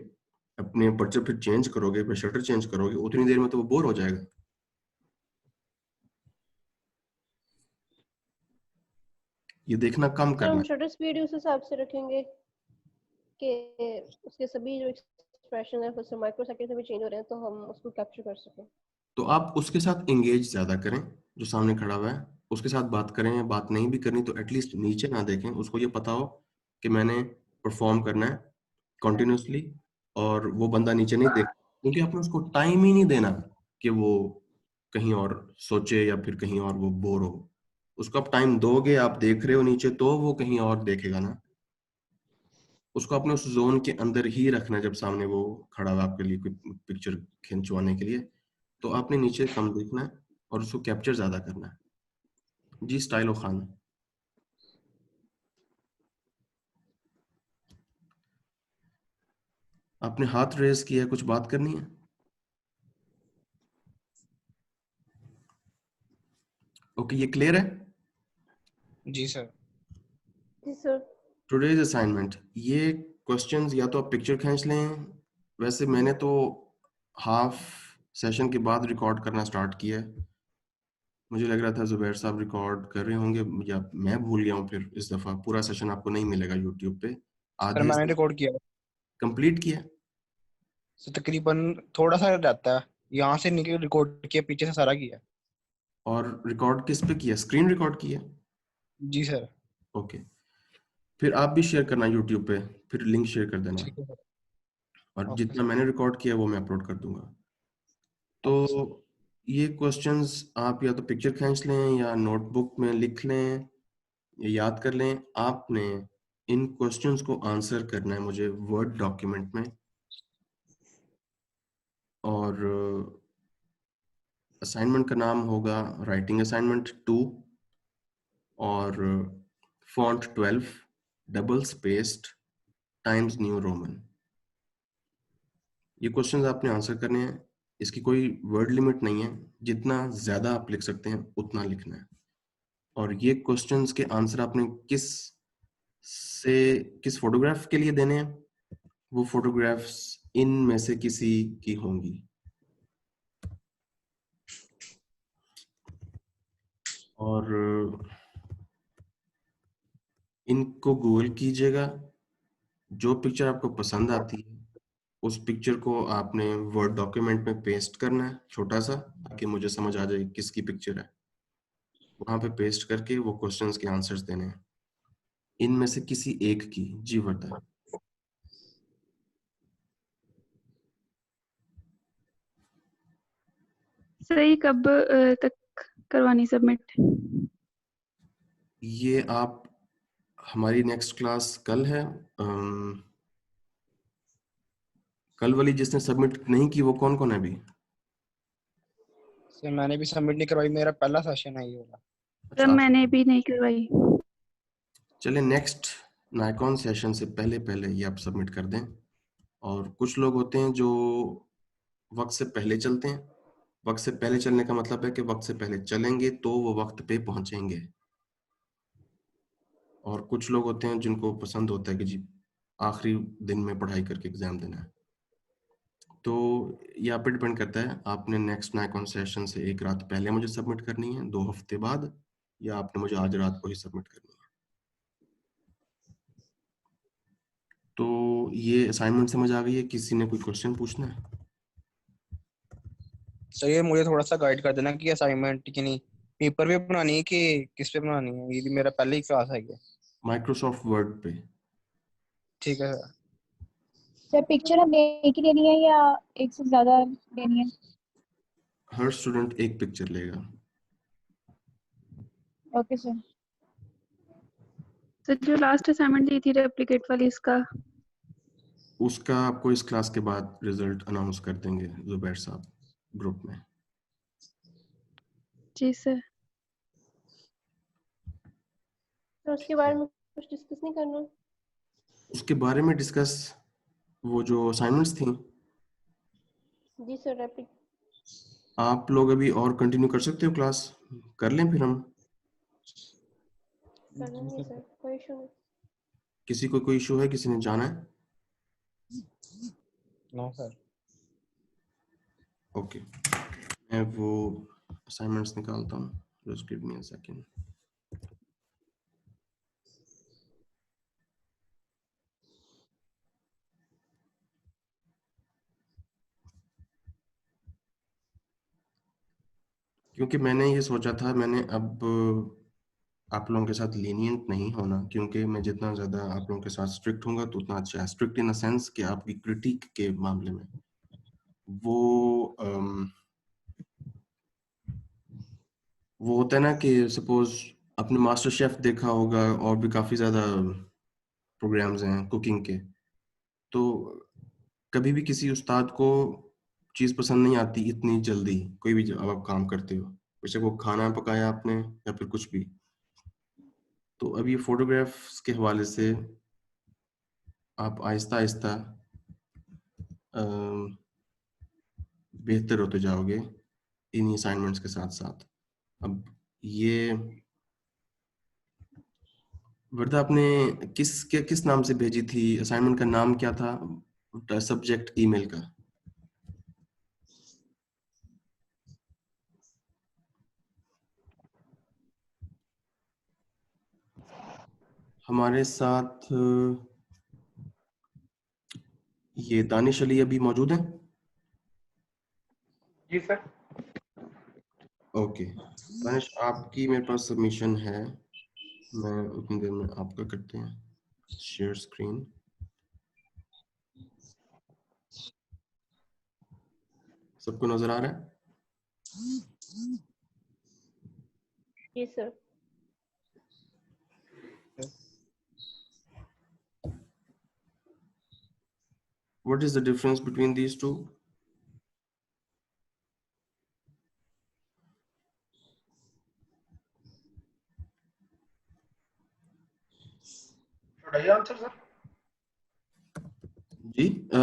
अपने अपर्चर फिर चेंज करोगे, फिर शटर चेंज करोगे, उतनी देर में तो वो बोर हो जाएगा। ये देखना कम सर करना हम है। शटर स्पीड उस हिसाब से रखेंगे कि उसके सभी जो एक्सप्रेशन है उससे माइक्रो सेकंड में चेंज हो रहे हैं, तो हम उसको कैप्चर कर सकें। तो आप उसके साथ एंगेज ज्यादा करें, जो सामने खड़ा हुआ है उसके साथ बात करें, या बात नहीं भी करनी तो एटलीस्ट नीचे ना देखें, उसको ये पता हो कि मैंने परफॉर्म करना है कंटिन्यूसली और वो बंदा नीचे नहीं देख, क्योंकि आपने उसको टाइम ही नहीं देना कि वो कहीं और सोचे या फिर कहीं और वो बोर हो। उसको आप टाइम दोगे, आप देख रहे हो नीचे, तो वो कहीं और देखेगा ना। उसको अपने उस जोन के अंदर ही रखना जब सामने वो खड़ा हुआ आपके लिए कोई पिक्चर खिंचवाने के लिए। तो आपने नीचे कम देखना है और उसको कैप्चर ज्यादा करना है। जी स्टाइलो खान। आपने हाथ रेज किया है, कुछ बात करनी है? ओके, ये क्लियर है? जी सर। जी सर। टुडेज असाइनमेंट, ये क्वेश्चंस या तो आप पिक्चर खींच लें, वैसे मैंने तो हाफ सेशन के बाद रिकॉर्ड करना स्टार्ट किया है। मुझे लग रहा था जुबैर साहब रिकॉर्ड कर रहे होंगे, या मैं भूल गया हूँ। फिर इस दफा पूरा सेशन आपको नहीं मिलेगा यूट्यूब पे, सर आधे मैंने से रिकॉर्ड किया कंप्लीट किया। सर, तकरीबन थोड़ा सा रहता है, यहाँ से निकल रिकॉर्ड किया, पीछे से सारा किया। और रिकॉर्ड किस पे किया? स्क्रीन रिकॉर्ड किया? जी सर। ओके, फिर आप भी शेयर करना यूट्यूब पे, फिर लिंक शेयर कर देना, ठीक है सर। और ओके जितना सर। मैंने रिकॉर्ड किया वो मैं अपलोड कर दूंगा। Okay sir. तो ये क्वेश्चंस आप या तो पिक्चर खींच लें या नोटबुक में लिख लें या याद कर लें। आपने इन क्वेश्चंस को आंसर करना है मुझे वर्ड डॉक्यूमेंट में, और असाइनमेंट का नाम होगा राइटिंग असाइनमेंट 2 और font 12 double spaced times new Roman. ये क्वेश्चंस आपने आंसर करने हैं, इसकी कोई वर्ड लिमिट नहीं है, जितना ज्यादा आप लिख सकते हैं उतना लिखना है। और ये क्वेश्चंस के आंसर आपने किस फोटोग्राफ के लिए देने हैं, वो फोटोग्राफ्स इन में से किसी की होंगी। और इनको गूगल कीजिएगा, जो पिक्चर आपको पसंद आती है उस पिक्चर को आपने वर्ड डॉक्यूमेंट में पेस्ट करना है छोटा सा, ताकि मुझे समझ आ जाए किसकी पिक्चर है। वहां पे पेस्ट करके वो क्वेश्चंस के आंसर्स देने हैं, इनमें से किसी एक की। जी वर्दा। सही कब तक करवानी सबमिट? ये आप, हमारी नेक्स्ट क्लास कल है। कल वाली जिसने सबमिट नहीं की वो कौन कौन है अभी? सर मैंने भी सबमिट नहीं करवाई, मेरा पहला सेशन है ये वाला। तब अच्छा, मैंने भी नहीं करवाई। चले नेक्स्ट नाइकॉन सेशन से पहले पहले ये आप सबमिट कर दें। और कुछ लोग होते हैं जो वक्त से पहले चलते हैं। वक्त से पहले चलने का मतलब है कि वक्त से पहले चलेंगे तो वो वक्त पे पहुंचेंगे। और कुछ लोग होते हैं जिनको पसंद होता है कि जी आखिरी दिन में पढ़ाई करके एग्जाम देना है। तो ये आप पे डिपेंड करता है, आपने नेक्स्ट नाइकॉन सेशन से एक रात पहले मुझे सबमिट करनी है, 2 हफ्ते बाद, या आपने मुझे आज रात को ही सबमिट करनी है। तो ये असाइनमेंट समझ आ गई है? किसी ने कोई क्वेश्चन पूछना है? सर ये मुझे थोड़ा सा गाइड कर देना कि असाइनमेंट की नहीं पेपर पे बनानी है कि किस पे बनानी है, ये भी मेरा पहले ही क्लास है ये। माइक्रोसॉफ्ट वर्ड पे। ठीक है सर। सर पिक्चर हमें एक ही लेनी है या एक से ज्यादा लेनी है? हर स्टूडेंट एक पिक्चर लेगा। Okay sir. तो जो लास्ट असाइनमेंट दी थी रेप्लिकेट वाली, उसका आपको इस क्लास के बाद रिजल्ट अनाउंस कर देंगे जुबैर साहब ग्रुप में। जी सर। तो उसके बारे में कुछ डिस्कस नहीं करना? उसके बारे में डिस्कस, वो जो असाइनमेंट्स थी जी सर रैपिड आप लोग अभी और कंटिन्यू कर सकते हो क्लास, कर लें फिर हम। कर लेंगे सर, कोई इशू नहीं। किसी को कोई इशू है, किसी ने जाना है? No sir. ओके, मैं वो असाइनमेंट्स निकालता हूँ, just give me a second. क्योंकि मैंने ये सोचा था, मैंने अब आप लोगों के साथ लीनियंट नहीं होना, क्योंकि मैं जितना ज़्यादा आप लोगों के साथ स्ट्रिक्ट होऊंगा तो उतना अच्छा है। स्ट्रिक्ट इन द सेंस कि आपकी क्रिटिक के मामले में वो होता है ना कि सपोज आपने मास्टर शेफ देखा होगा, और भी काफ़ी ज़्यादा प्रोग्राम्स हैं कुकिंग के, तो कभी भी किसी उस्ताद को चीज़ पसंद नहीं आती इतनी जल्दी, कोई भी जब आप काम करते हो, बेशक वो खाना पकाया आपने या फिर कुछ भी। तो अब ये फोटोग्राफ्स के हवाले से आप आहिस्ता आहिस्ता बेहतर होते जाओगे इन्हीं असाइनमेंट्स के साथ साथ। अब ये वर्दा आपने किस नाम से भेजी थी असाइनमेंट? का नाम क्या था सब्जेक्ट ईमेल का? हमारे साथ ये दानिश अली अभी मौजूद है? जी सर। ओके दानिश, आपकी मेरे पास सबमिशन है, मैं उतनी देर में आपका करते हैं शेयर स्क्रीन। सबको नजर आ रहा है? जी sir. What is the difference between these two? Should I answer, sir?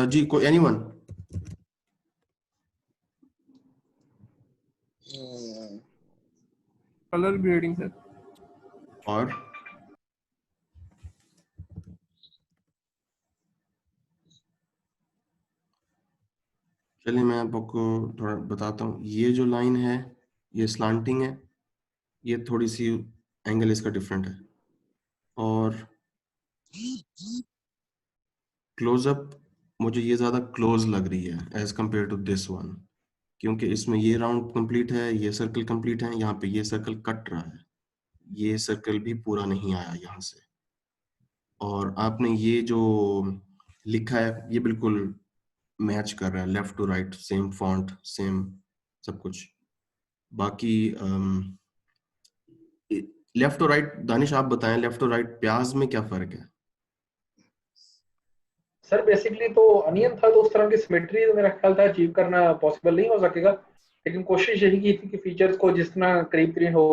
जी कोई एनीवन? Colour grading sir. और चलिए मैं आपको थोड़ा बताता हूँ। ये जो लाइन है ये स्लांटिंग है, ये थोड़ी सी एंगल इसका डिफरेंट है। और क्लोजअप मुझे ये ज़्यादा क्लोज लग रही है as compare to this one, क्योंकि इसमें ये राउंड कंप्लीट है, ये सर्कल कंप्लीट है, यहाँ पे ये सर्कल कट रहा है, ये सर्कल भी पूरा नहीं आया यहाँ से। और आपने ये जो लिखा है ये बिल्कुल मैच कर रहा है, left to right same font same सब कुछ। बाकी लेफ्ट और राइट, दानिश आप बताएं, लेफ्ट और राइट प्याज में क्या फर्क है? सर बेसिकली तो अनियन था, तो उस तरह की सिमेट्री मेरा ख्याल था अचीव करना पॉसिबल नहीं हो सकेगा, लेकिन कोशिश यही की थी कि फीचर्स को जितना करीब करीब हो।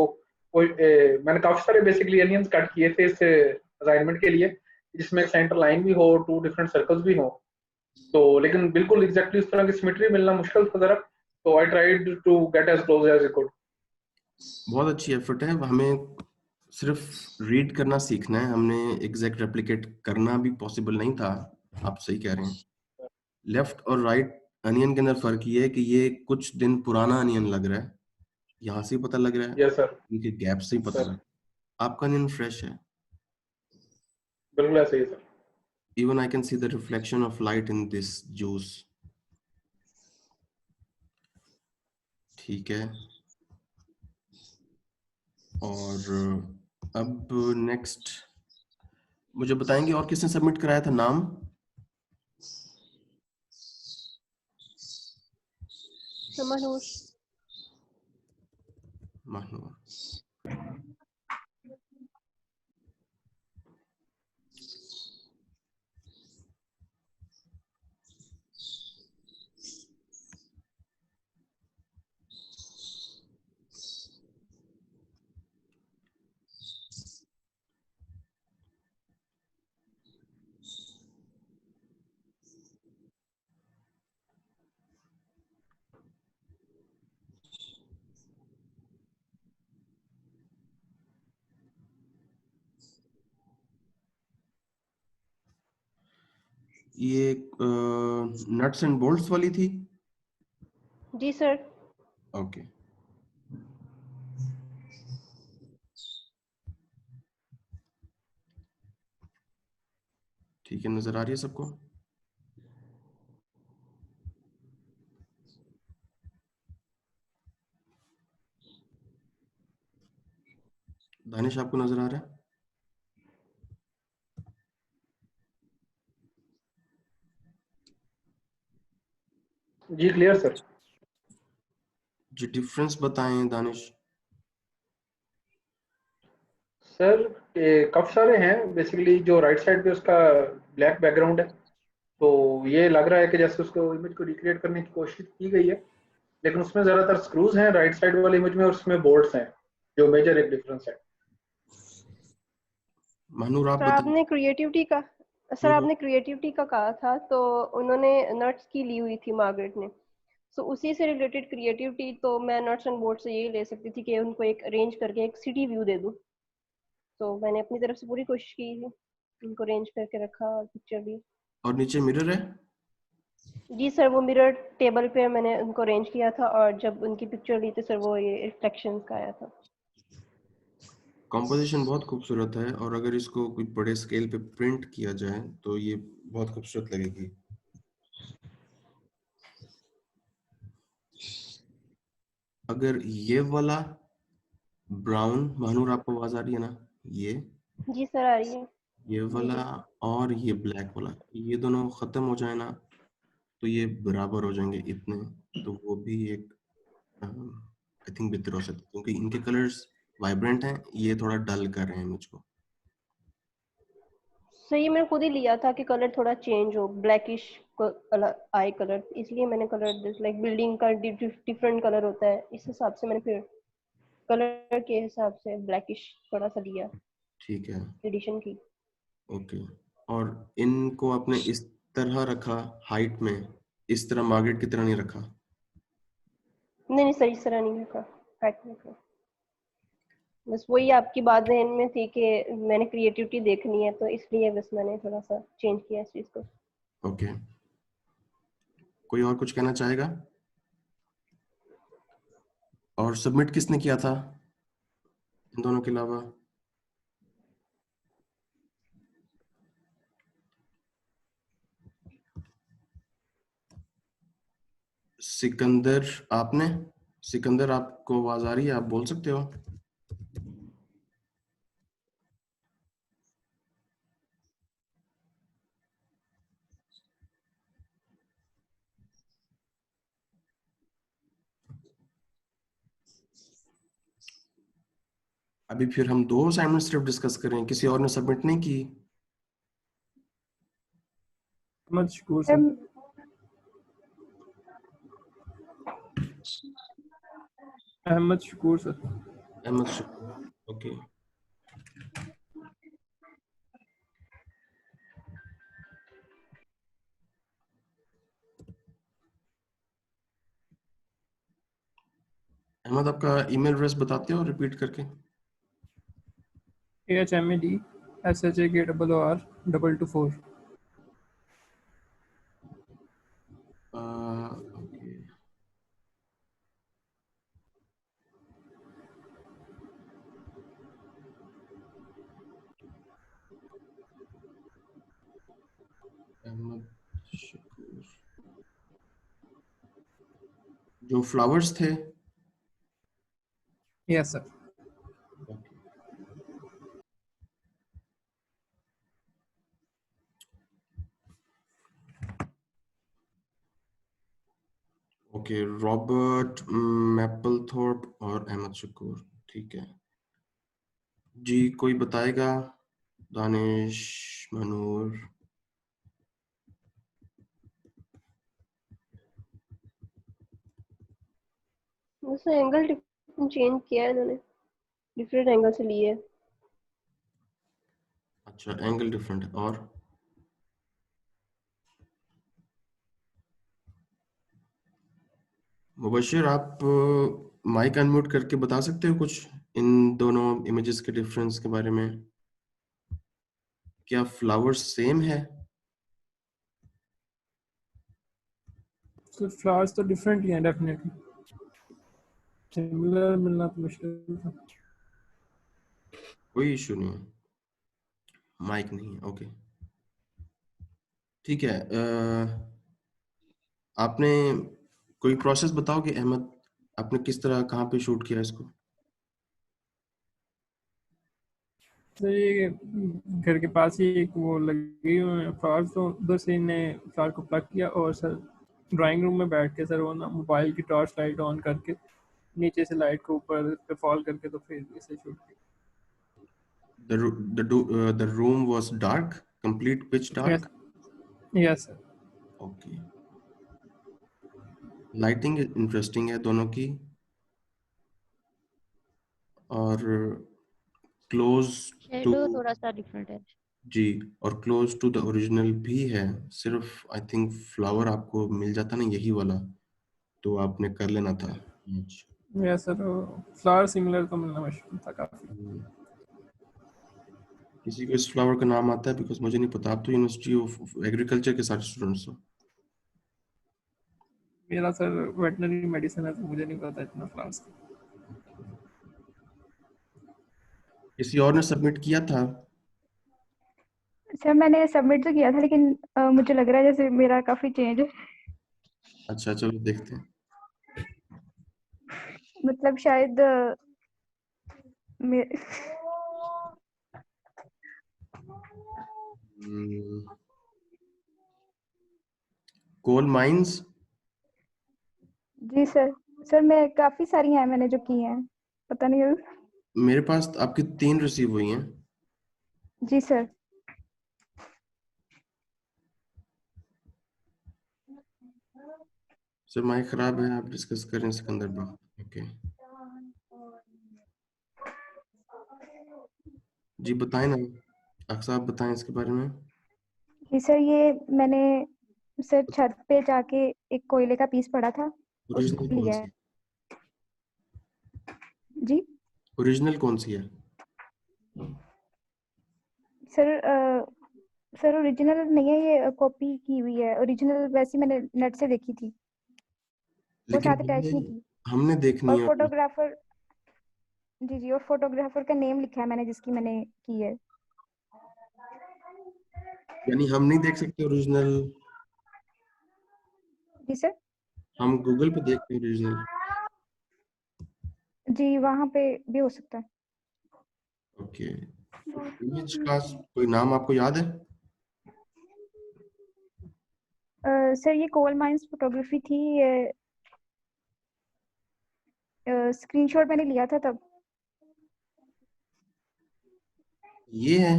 मैंने काफी सारे बेसिकली अनियंस कट किए थे इस असाइनमेंट के लिए, जिसमें एक सेंटर लाइन भी हो, टू डिफरेंट सर्कल्स भी हो। तो लेकिन बिल्कुल एग्जैक्टली उस तरह की सिमेट्री मिलना मुश्किल था जरा, तो I tried to get as close as I could. बहुत अच्छी एफर्ट है, हमें सिर्फ रीड करना सीखना है, हमने एग्जैक्ट रेप्लिकेट करना भी पॉसिबल नहीं था। आप सही कह रहे हैं। लेफ्ट और राइट अनियन के अंदर फर्क ये है कि ये कुछ दिन पुराना अनियन लग रहा है, यहाँ से ही पता लग रहा है, यस सर। इनके गैप से ही पता लग सर रहा है। आपका अनियन फ्रेश है। बिल्कुल ऐसे ही sir. Even I can see the reflection of light in this juice. ठीक है, और अब नेक्स्ट मुझे बताएंगे और किसने सबमिट कराया था नाम? मनोज। महनूर। ये नट्स एंड बोल्ट्स वाली थी? जी सर। ओके। ठीक है, नजर आ रही है सबको? दानिश आपको नजर आ रहा है? जी क्लियर सर। जी डिफरेंस बताएं दानिश। सर काफी सारे हैं। बेसिकली जो राइट साइड पे उसका ब्लैक बैकग्राउंड है, तो ये लग रहा है कि जैसे उसको इमेज को रिक्रिएट करने की कोशिश की गई है, लेकिन उसमें ज्यादातर स्क्रूज हैं राइट साइड वाले इमेज में और उसमें बोल्ट्स हैं, जो मेजर एक डिफरेंस है। महानूर आप सर बताएं। आपने क्रिएटिविटी का कहा था, तो उन्होंने नट्स की ली हुई थी मार्गरेट ने। सो उसी से रिलेटेड क्रिएटिविटी तो मैं नट्स एंड बोल्ट्स से यही ले सकती थी कि उनको एक अरेंज करके एक सिटी व्यू दे दूं। तो मैंने अपनी तरफ से पूरी कोशिश की थी, उनको अरेंज करके रखा और पिक्चर ली। और नीचे मिरर है? जी सर, वो मिरर टेबल पे मैंने उनको अरेंज किया था, और जब उनकी पिक्चर ली थी सर, वो ये रिफ्लेक्शन का आया था। कॉम्पोजिशन बहुत खूबसूरत है, और अगर इसको कोई बड़े स्केल पे प्रिंट किया जाए तो ये बहुत खूबसूरत लगेगी। अगर ये वाला ब्राउन, महानूर आपको आवाज आ रही है ना? ये जी सर, आ रही है। ये जी वाला जी। और ये ब्लैक वाला, ये दोनों खत्म हो जाए ना तो ये बराबर हो जाएंगे इतने, तो वो भी एक आई थिंक बेहतर हो सकता है, क्योंकि इनके कलर्स वाइब्रेंट हैं, ये थोड़ा डल कर रहे हैं मुझको। सर ये मैंने खुद ही लिया था कि कलर थोड़ा चेंज हो, ब्लैकिश आई कलर, इसलिए मैंने कलर लाइक बिल्डिंग का डिफरेंट कलर होता है, इस हिसाब से मैंने फिर कलर के हिसाब से ब्लैकिश थोड़ा सा लिया, ठीक है, एडिशन की। ओके। और इनको आपने इस तरह रखा हाइट में, इस तरह मार्गरेट की तरह नहीं रखा? नहीं नहीं सर, इस तरह नहीं रखा, हाइट में रखा। बस वही आपकी बात ध्यान में थी कि मैंने क्रिएटिविटी देखनी है, तो इसलिए बस मैंने थोड़ा सा चेंज किया इस चीज को। ओके। कोई और कुछ कहना चाहेगा? और सबमिट किसने किया था इन दोनों के अलावा? सिकंदर, आपने? सिकंदर आपको आवाज आ रही है? आप बोल सकते हो। अभी फिर हम 2 असाइनमेंट सिर्फ डिस्कस करें, किसी और ने सबमिट नहीं की? Ahmad Shakoor sir sir. Ahmad Shakoor sir. Ahmad शुक्र, ओके। अहमद आपका ईमेल एड्रेस बताते हो रिपीट करके? AHMED SHAKOOR 224। ओके। अहमद शुक्र, जो फ्लावर्स थे? Yes sir. ओके, रॉबर्ट मैपलथॉर्प और अहमद शकूर, ठीक है जी। कोई बताएगा? दानिश, मनूर? बस एंगल चेंज किया है इन्होंने, डिफरेंट एंगल से लिए। अच्छा, एंगल डिफरेंट है। और मुबशिर, आप माइक अनम्यूट करके बता सकते हो कुछ इन दोनों इमेजेस के डिफरेंस के बारे में? क्या फ्लावर्स सेम है? So flowers तो different ही हैं definitely. Similar मिलना तो मुश्किल था. कोई इशू नहीं है, माइक नहीं है, ओके ठीक है। आपने कोई प्रोसेस बताओ कि अहमद, आपने किस तरह कहाँ पे शूट किया इसको? तो ये घर के पास ही एक वो लगी हुई है फ्लावर्स, तो उधर से इन्हें फ्लावर को प्लग किया और सर ड्राइंग रूम में बैठ के सर वो ना मोबाइल की टॉर्च लाइट ऑन करके नीचे से लाइट को ऊपर पे फॉल करके तो फिर इसे शूट किया. The room was dark, complete pitch dark. Yes sir. Okay, lighting interesting है दोनों की, और क्लोज टू, शेडो थोड़ा सा डिफरेंट है. जी, और क्लोज टू द ओरिजिनल भी है। सिर्फ आई थिंक फ्लावर आपको मिल जाता ना यही वाला, तो आपने कर लेना था। Yes सर, फ्लावर सिमिलर तो मिलना मुश्किल था काफी. किसी को इस फ्लावर का नाम आता है? बिकॉज मुझे नहीं पता, आप तो यूनिवर्सिटी ऑफ एग्रीकल्चर के सारे स्टूडेंट्स हो। मेरा सर वेटनरी मेडिसिन है तो मुझे नहीं पता इतना फ्लावर्स का. किसी और ने सबमिट किया था? सर मैंने सबमिट तो किया था, लेकिन मुझे लग रहा है जैसे मेरा काफी चेंज है. अच्छा चलो देखते हैं। मतलब शायद मे- कोल माइंस, जी सर. सर मैं काफी सारी हैं मैंने जो की हैं, पता नहीं. मेरे पास आपकी 3 रिसीव हुई हैं। जी सर. सर माइक खराब है, आप डिस्कस करें सिकंदर बाग। ओके जी, बताएं ना, अक्सर आप बताएं इसके बारे में। जी सर, ये मैंने सर छत पे जाके एक कोयले का पीस पड़ा था, ओरिजिनल उसको कौन लिया सी है. है? जी ओरिजिनल कौन सी है? सर, सर ओरिजिनल नहीं है, ये कॉपी की हुई है. ओरिजिनल वैसे मैंने नेट से देखी थी, वो लेकिन साथ अटैच नहीं की. हमने देखनी और है। फोटोग्राफर, जी जी, और फोटोग्राफर का नेम लिखा है मैंने जिसकी मैंने की है. यानी हम नहीं देख सकते ओरिजिनल? जी सर. हम गूगल पे देखते हैं ओरिजिनल। जी वहाँ पे भी हो सकता है. ओके, इमेज का कोई नाम आपको याद है? सर ये कोल माइंस फोटोग्राफी थी, स्क्रीनशॉट मैंने लिया था तब. ये है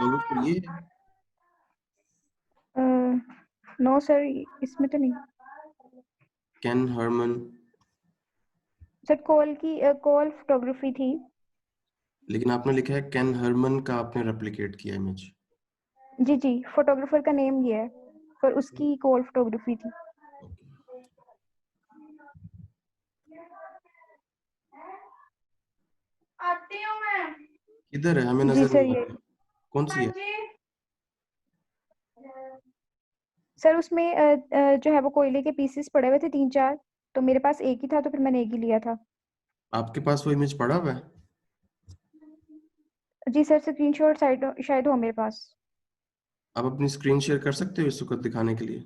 लोगों को, ये है। नो सर, इसमें तो नहीं. कैन हर्मन, सर कोल की कोल फोटोग्राफी थी. लेकिन आपने लिखा है कैन हर्मन का, आपने रेप्लिकेट किया इमेज। जी जी, फोटोग्राफर का नेम ये है, पर उसकी कोल फोटोग्राफी थी. आती हूँ मैं. किधर है, हमें जी नजर सर, नहीं आ ये रही। कौन सी है? सर उसमें जो है वो कोयले के पीसेस पड़े हुए थे 3-4, तो मेरे पास एक ही था तो फिर मैंने एक ही लिया था. आपके पास वो इमेज पड़ा हुआ है? जी सर, स्क्रीनशॉट शायद हो मेरे पास. आप अपनी स्क्रीन शेयर कर सकते हो इस वक्त दिखाने के लिए?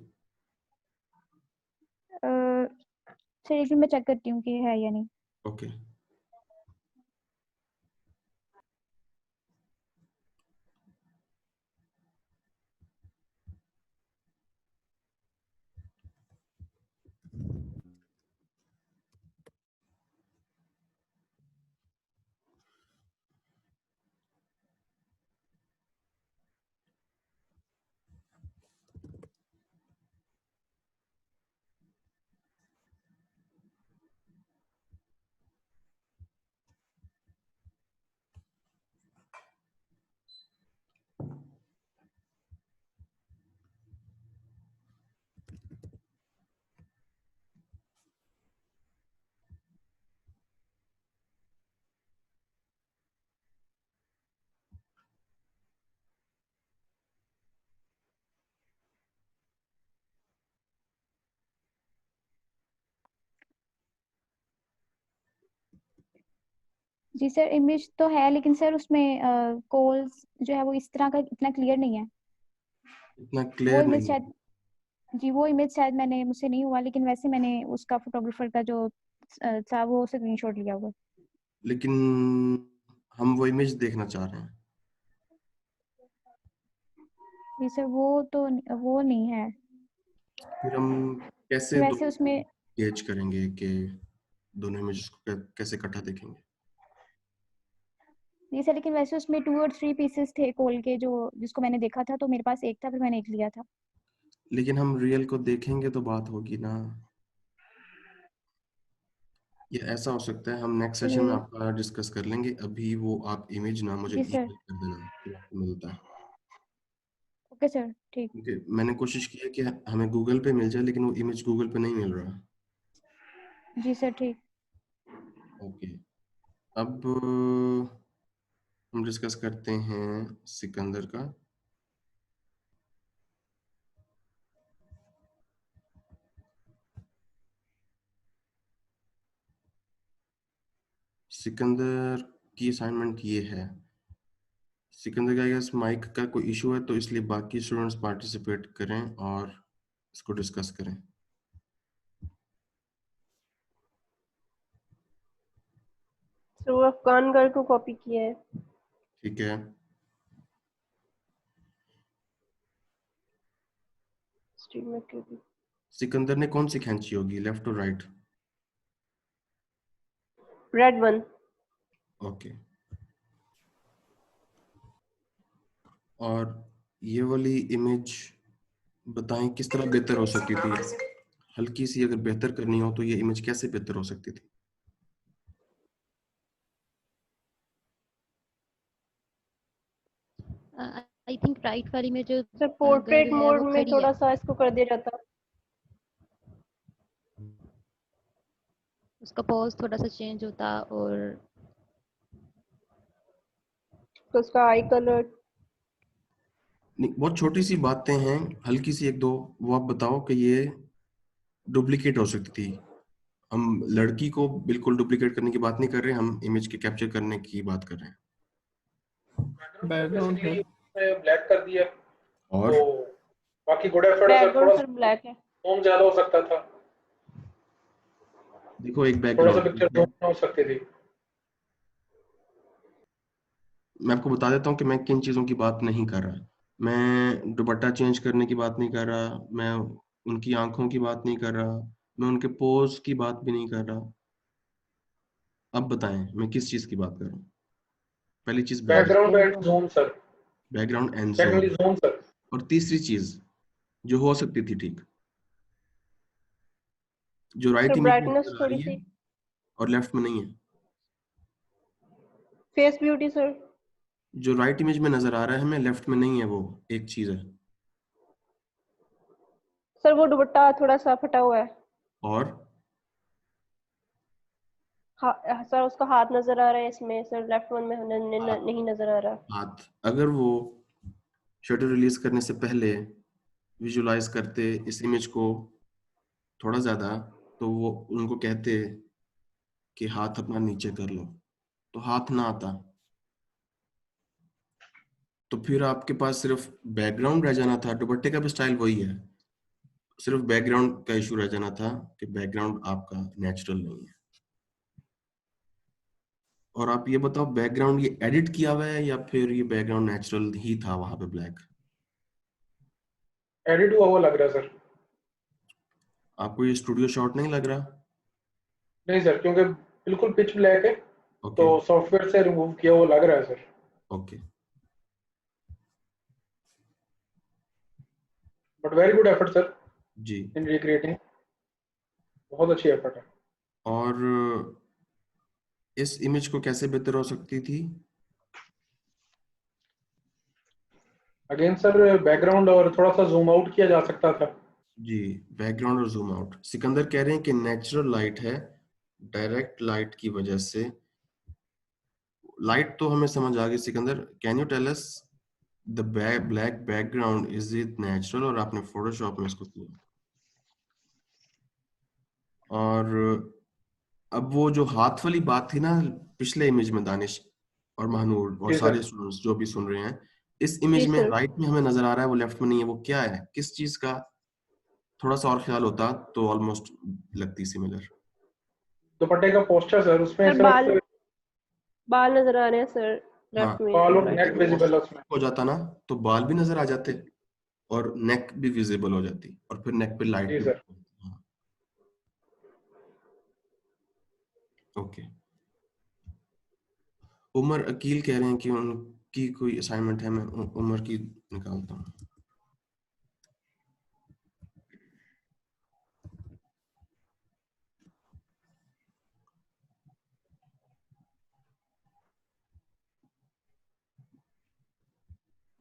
सर एक मिनट मैं चेक करती हूँ कि है या नहीं. ओके जी सर, इमेज तो है लेकिन सर उसमें कोल्स जो है वो इस तरह का इतना क्लियर नहीं है। इतना वो क्लियर इमेज नहीं। शायद, जी वो इमेज शायद मैंने मुझसे नहीं हुआ, लेकिन वैसे मैंने उसका फोटोग्राफर का जो था वो स्क्रीनशॉट लिया हुआ। लेकिन हम वो इमेज देखना चाह रहे हैं। जी सर, वो नहीं है। फिर हम कैसे वैसे उसमें गेज करेंगे कि दोनों इमेजेस को कैसे इकट्ठा देखेंगे? जी सर, लेकिन वैसे उसमें 2 और 3 पीसेस थे कोल के जो जिसको मैंने देखा था, तो मेरे पास एक था, फिर मैंने एक लिया था। लेकिन हम रियल को देखेंगे तो बात होगी ना। ये ऐसा हो सकता है, हम नेक्स्ट सेशन में आपका डिस्कस कर लेंगे। अभी वो आप इमेज ना मुझे जी सर। ईमेल कर देना जो आपको मिलता है। ओके सर, ठीक। क्योंकि मैंने कोशिश की है कि हमें गूगल पे मिल जाए, लेकिन वो इमेज गूगल पे नहीं मिल रहा। जी सर, ठीक। ओके, अब हम डिस्कस करते हैं सिकंदर का। सिकंदर की असाइनमेंट ये है। सिकंदर का गेस माइक का कोई इशू है, तो इसलिए बाकी स्टूडेंट्स पार्टिसिपेट करें और इसको डिस्कस करें। तो अफगान गर्ल को कॉपी किया है। ठीक है, स्ट्रीम में क्यों भी सिकंदर ने कौन सी खींची होगी, लेफ्ट और राइट? Red one. ओके, और ये वाली इमेज बताएं किस तरह बेहतर हो सकती थी। हल्की सी अगर बेहतर करनी हो तो ये इमेज कैसे बेहतर हो सकती थी? आई थिंक राइट वाली में जो सर पोर्ट्रेट गर्ल है मोड वो में खड़ी थोड़ा है। सा इसको कर दिया जाता। उसका पोज थोड़ा सा चेंज होता और तो उसका आई कलर। नहीं, बहुत छोटी सी बातें हैं, हल्की सी एक दो, वो आप बताओ कि ये डुप्लीकेट हो सकती थी। हम लड़की को बिल्कुल डुप्लीकेट करने की बात नहीं कर रहे, हम इमेज के कैप्चर करने की बात कर रहे हैं। बैकग्राउंड है ब्लैक कर दिया और तो बाकी गुड एफर्ट है सर। बैकग्राउंड थोड़ा सर ब्लैक है। जूम ज्यादा हो सकता था, देखो एक थोड़ा सा पिक्चर बैकग्राउंड जूम हो सकती थी। मैं आपको बता देता हूँ कि मैं किन चीजों की बात नहीं कर रहा। मैं दुपट्टा चेंज करने की बात नहीं कर रहा, मैं उनकी आंखों की बात नहीं कर रहा, मैं उनके पोज की बात भी नहीं कर रहा। अब बताएं मैं किस चीज की बात कर रहा हूँ? पहली चीज background and zoom sir. Background and secondly zone. Zoom sir. और तीसरी चीज जो हो सकती थी, ठीक, जो राइट सर इमेज में ब्राइटनेस नजर आ थोड़ी रही है सी। और लेफ्ट में नहीं है। Face beauty sir. जो राइट इमेज में नजर आ रहा है हमें, लेफ्ट में नहीं है, वो एक चीज है। सर वो दुपट्टा थोड़ा सा फटा हुआ है। और सर उसका हाथ नजर आ रहा है इसमें सर, लेफ्ट वन में नहीं नजर आ रहा। हाथ, अगर वो शटर रिलीज करने से पहले विजुलाइज करते इस इमेज को थोड़ा ज्यादा, तो वो उनको कहते कि हाथ अपना नीचे कर लो, तो हाथ ना आता, तो फिर आपके पास सिर्फ बैकग्राउंड रह जाना था। दुपट्टे का भी स्टाइल वही है, सिर्फ बैकग्राउंड का इशू रह जाना था कि बैकग्राउंड आपका नेचुरल नहीं है। और आप ये बताओ, बैकग्राउंड ये एडिट किया हुआ है या फिर ये बैकग्राउंड नेचुरल ही था वहां पे ब्लैक? एडिट हुआ हुआ लग रहा है सर। आपको ये स्टूडियो शॉट नहीं लग रहा? नहीं सर, क्योंकि बिल्कुल पिच ब्लैक है, ओके तो सॉफ्टवेयर से रिमूव किया हुआ लग रहा है sir. Okay, but very good effort sir ji. In recreating. बहुत अच्छी एफर्ट है। और इस इमेज को कैसे बेहतर हो सकती थी? अगेन सर बैकग्राउंड और थोड़ा सा जूम आउट किया जा सकता था। जी, बैकग्राउंड और जूम आउट। सिकंदर कह रहे हैं कि नेचुरल लाइट है, डायरेक्ट लाइट की वजह से। लाइट तो हमें समझ आ गई Sikandar, can you tell us the black background is it natural, और आपने फोटोशॉप में इसको किया। और अब वो जो हाथ वाली बात थी ना, पिछले इमेज में दानिश और महानूर और जी सारे सर। स्टूडेंट्स जो भी सुन रहे हैं, इस इमेज जी में सर। राइट में हमें नजर आ रहा है, वो लेफ्ट में नहीं है, वो क्या है, किस चीज का? थोड़ा सा और ख्याल होता तो ऑलमोस्ट लगती सिमिलर। दुपट्टे का पोस्टर सर, उसमें सर बाल सिर्फ बाल नजर आ रहे हैं सर, हाँ, लेफ्ट में बाल और और राइट नेक में। विजिबल है उसमें। हो जाता ना तो बाल भी नजर आ जाते और नेक भी विजिबल हो जाती और फिर नेक पे लाइट जी भी। सर। हाँ, ओके। उमर अकील कह रहे हैं कि उनकी कोई असाइनमेंट है, मैं उमर की निकालता हूँ।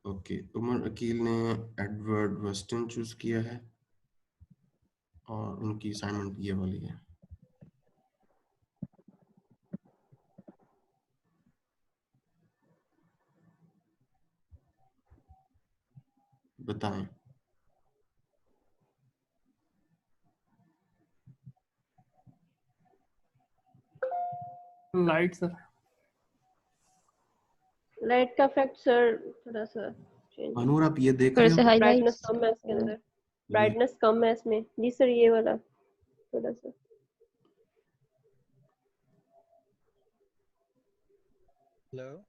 ओके, उमर अकील ने एडवर्ड वेस्टन चूज किया है और उनकी असाइनमेंट ये वाली है। बताएं। Light sir. लाइट का इफेक्ट सर थोड़ा सा चेंज, मनूर आप ये देख थोड़े रहे से हो? Brightness highlights. कम है इसके अंदर, ब्राइटनेस कम है इसमें। जी सर, ये वाला थोड़ा सा। हेलो,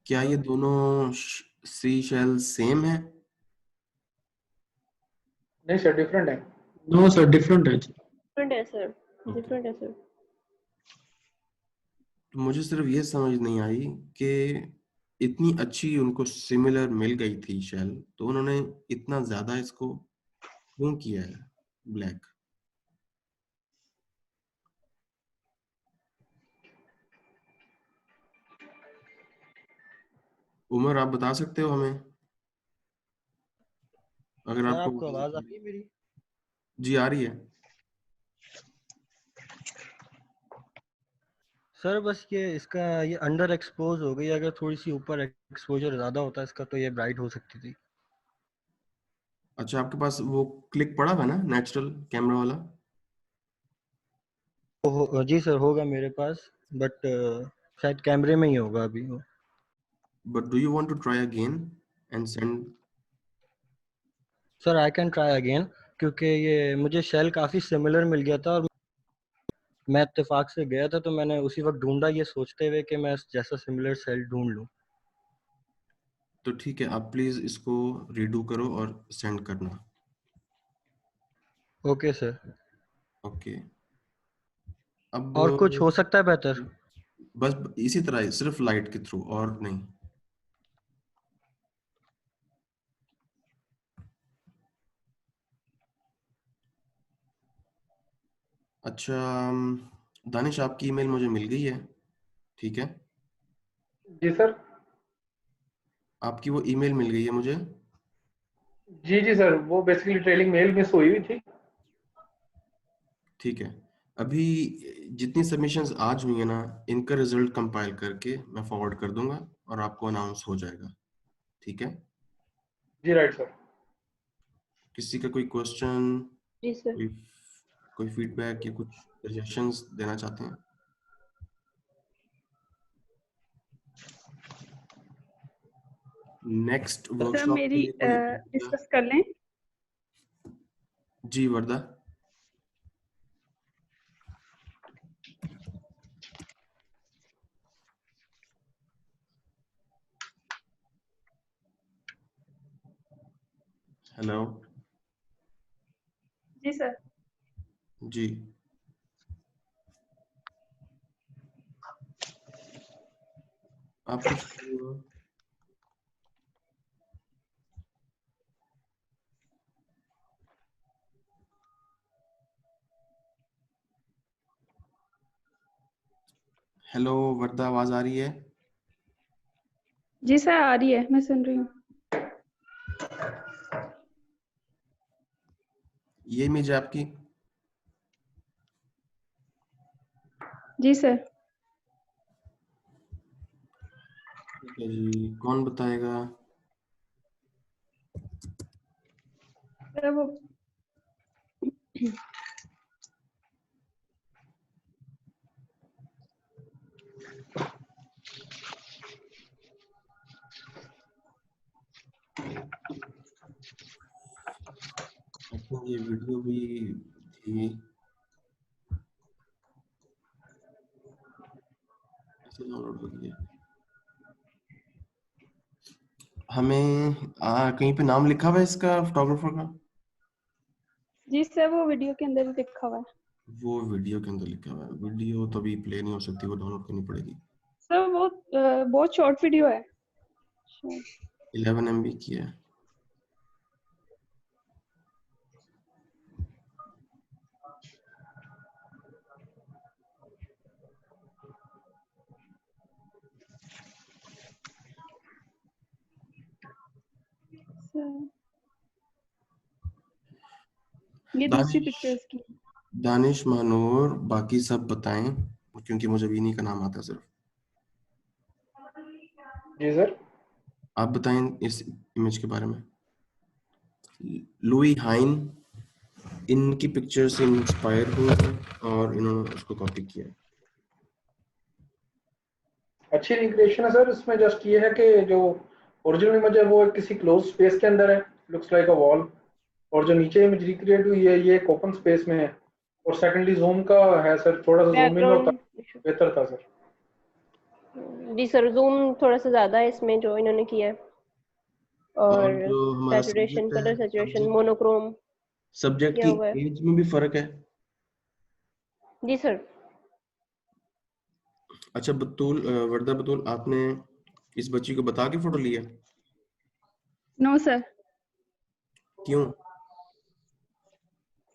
क्या ये दोनों सी शेल सेम है? नहीं सर, डिफरेंट है। नो सर, डिफरेंट है। डिफरेंट है सर, डिफरेंट है सर। तो मुझे सिर्फ ये समझ नहीं आई कि इतनी अच्छी उनको सिमिलर मिल गई थी शेल, तो उन्होंने इतना ज्यादा इसको क्यों किया है ब्लैक? उमर आप बता सकते हो हमें, अगर सर आपको? आपको आवाज आ रही है मेरी? जी आ रही है। सर बस ये इसका ये अंडर एक्सपोज हो गई, अगर थोड़ी सी ऊपर एक्सपोजर ज्यादा होता इसका तो ये ब्राइट हो सकती थी। अच्छा, आपके पास वो क्लिक पड़ा हुआ है ना, नेचुरल कैमरा वाला? जी सर, होगा मेरे पास, बट शायद कैमरे में ही होगा अभी वो। But do you want to try again and send? Sir I can try again, क्योंकि ये मुझे शेल काफी सिमिलर मिल गया था और मैं इत्तेफाक से गया था, तो मैंने उसी वक्त ढूंढा ये सोचते हुए कि मैं जैसा सिमिलर शेल ढूंढ लूं। तो ठीक है, आप प्लीज इसको रीडू करो और सेंड करना। Okay sir. ओके। अब और कुछ हो सकता है बेहतर? बस इसी तरह सिर्फ लाइट के थ्रू और नहीं। अच्छा, दानिश आपकी ईमेल मुझे मिल गई है, ठीक है? जी सर। आपकी वो ईमेल मिल गई है मुझे। जी जी सर, वो बेसिकली ट्रेलिंग मेल मिस हुई थी। ठीक है, अभी जितनी सबमिशंस आज हुई है ना, इनका रिजल्ट कंपाइल करके मैं फॉरवर्ड कर दूंगा और आपको अनाउंस हो जाएगा, ठीक है? जी राइट सर। किसी का कोई क्वेश्चन, जी सर। कोई फीडबैक या कुछ सजेशंस देना चाहते हैं? नेक्स्ट सर वर्कशॉप के मेरी लिए कोई डिस्कस कर लें। जी वर्दा। हेलो। जी सर। जी आप कुछ हेलो वर्दा, आवाज आ रही है? जी सर आ रही है, मैं सुन रही हूँ। ये इमेज है आपकी? जी सर। ठीक है जी, कौन बताएगा? सर वो ये वीडियो भी थी, कैसे डाउनलोड होगी ये? हमें कहीं पे नाम लिखा हुआ है इसका फोटोग्राफर का? जी सर, वो वीडियो के अंदर लिखा हुआ है। वो वीडियो के अंदर लिखा हुआ है। वीडियो तो अभी प्ले नहीं हो सकती, वो डाउनलोड करनी पड़ेगी। सर वो बहुत शॉर्ट वीडियो है। 11 MB की है। ये दूसरी दानिश पिक्चर्स की। दानिश महानूर, बाकी सब बताएं क्योंकि मुझे भी इन्हीं का नाम आता है सिर्फ। जी सर। आप बताएं इस इमेज के बारे में। लुई हाइन इनकी पिक्चर से इंस्पायर हुए हैं और इन्होंने उसको कॉपी किया है। अच्छी रिक्रिएशन है सर। इसमें जस्ट ये है कि जो ओरिजिनल इमेज है वो किसी क्लोज स्पेस के अंदर है, लुक्स लाइक अ वॉल, और जो नीचे इमेज रिक्रिएट हुई है ये एक ओपन स्पेस में है। और सेकेंडली जूम का है सर, थोड़ा सा जूम इन होता बेहतर था सर। जी सर, जूम थोड़ा सा ज्यादा है इसमें जो इन्होंने किया है, और जो हमारा सैचुरेशन, सब्जेक्ट कलर है, सैचुरेशन, मोनोक्रोम सब्जेक्ट किया हुआ है। की एज में भी फर्क है। जी सर। अच्छा बतूल, वर्दा बतूल, आपने इस बच्ची को बता के फोटो लिया? No sir. क्यों?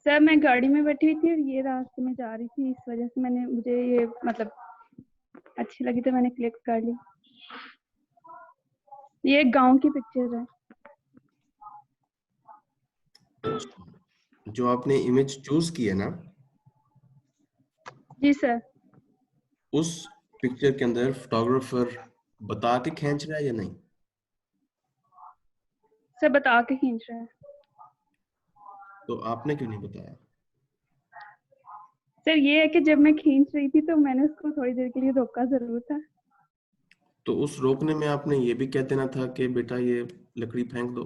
सर मैं गाड़ी में बैठी हुई थी और ये रास्ते में जा रही थी, इस वजह से मुझे ये मतलब अच्छी लगी तो मैंने क्लिक कर ली। ये एक गांव की पिक्चर है। अच्छा, जो आपने इमेज चूज की है ना, जी सर। उस पिक्चर के अंदर फोटोग्राफर बता के खींच रहा है या नहीं? सर बता के खींच रहा है। तो आपने क्यों नहीं बताया? सर ये है कि जब मैं खींच रही थी तो मैंने उसको थोड़ी देर के लिए रोका जरूर था। तो उस रोकने में आपने ये भी कह देना था कि बेटा ये लकड़ी फेंक दो,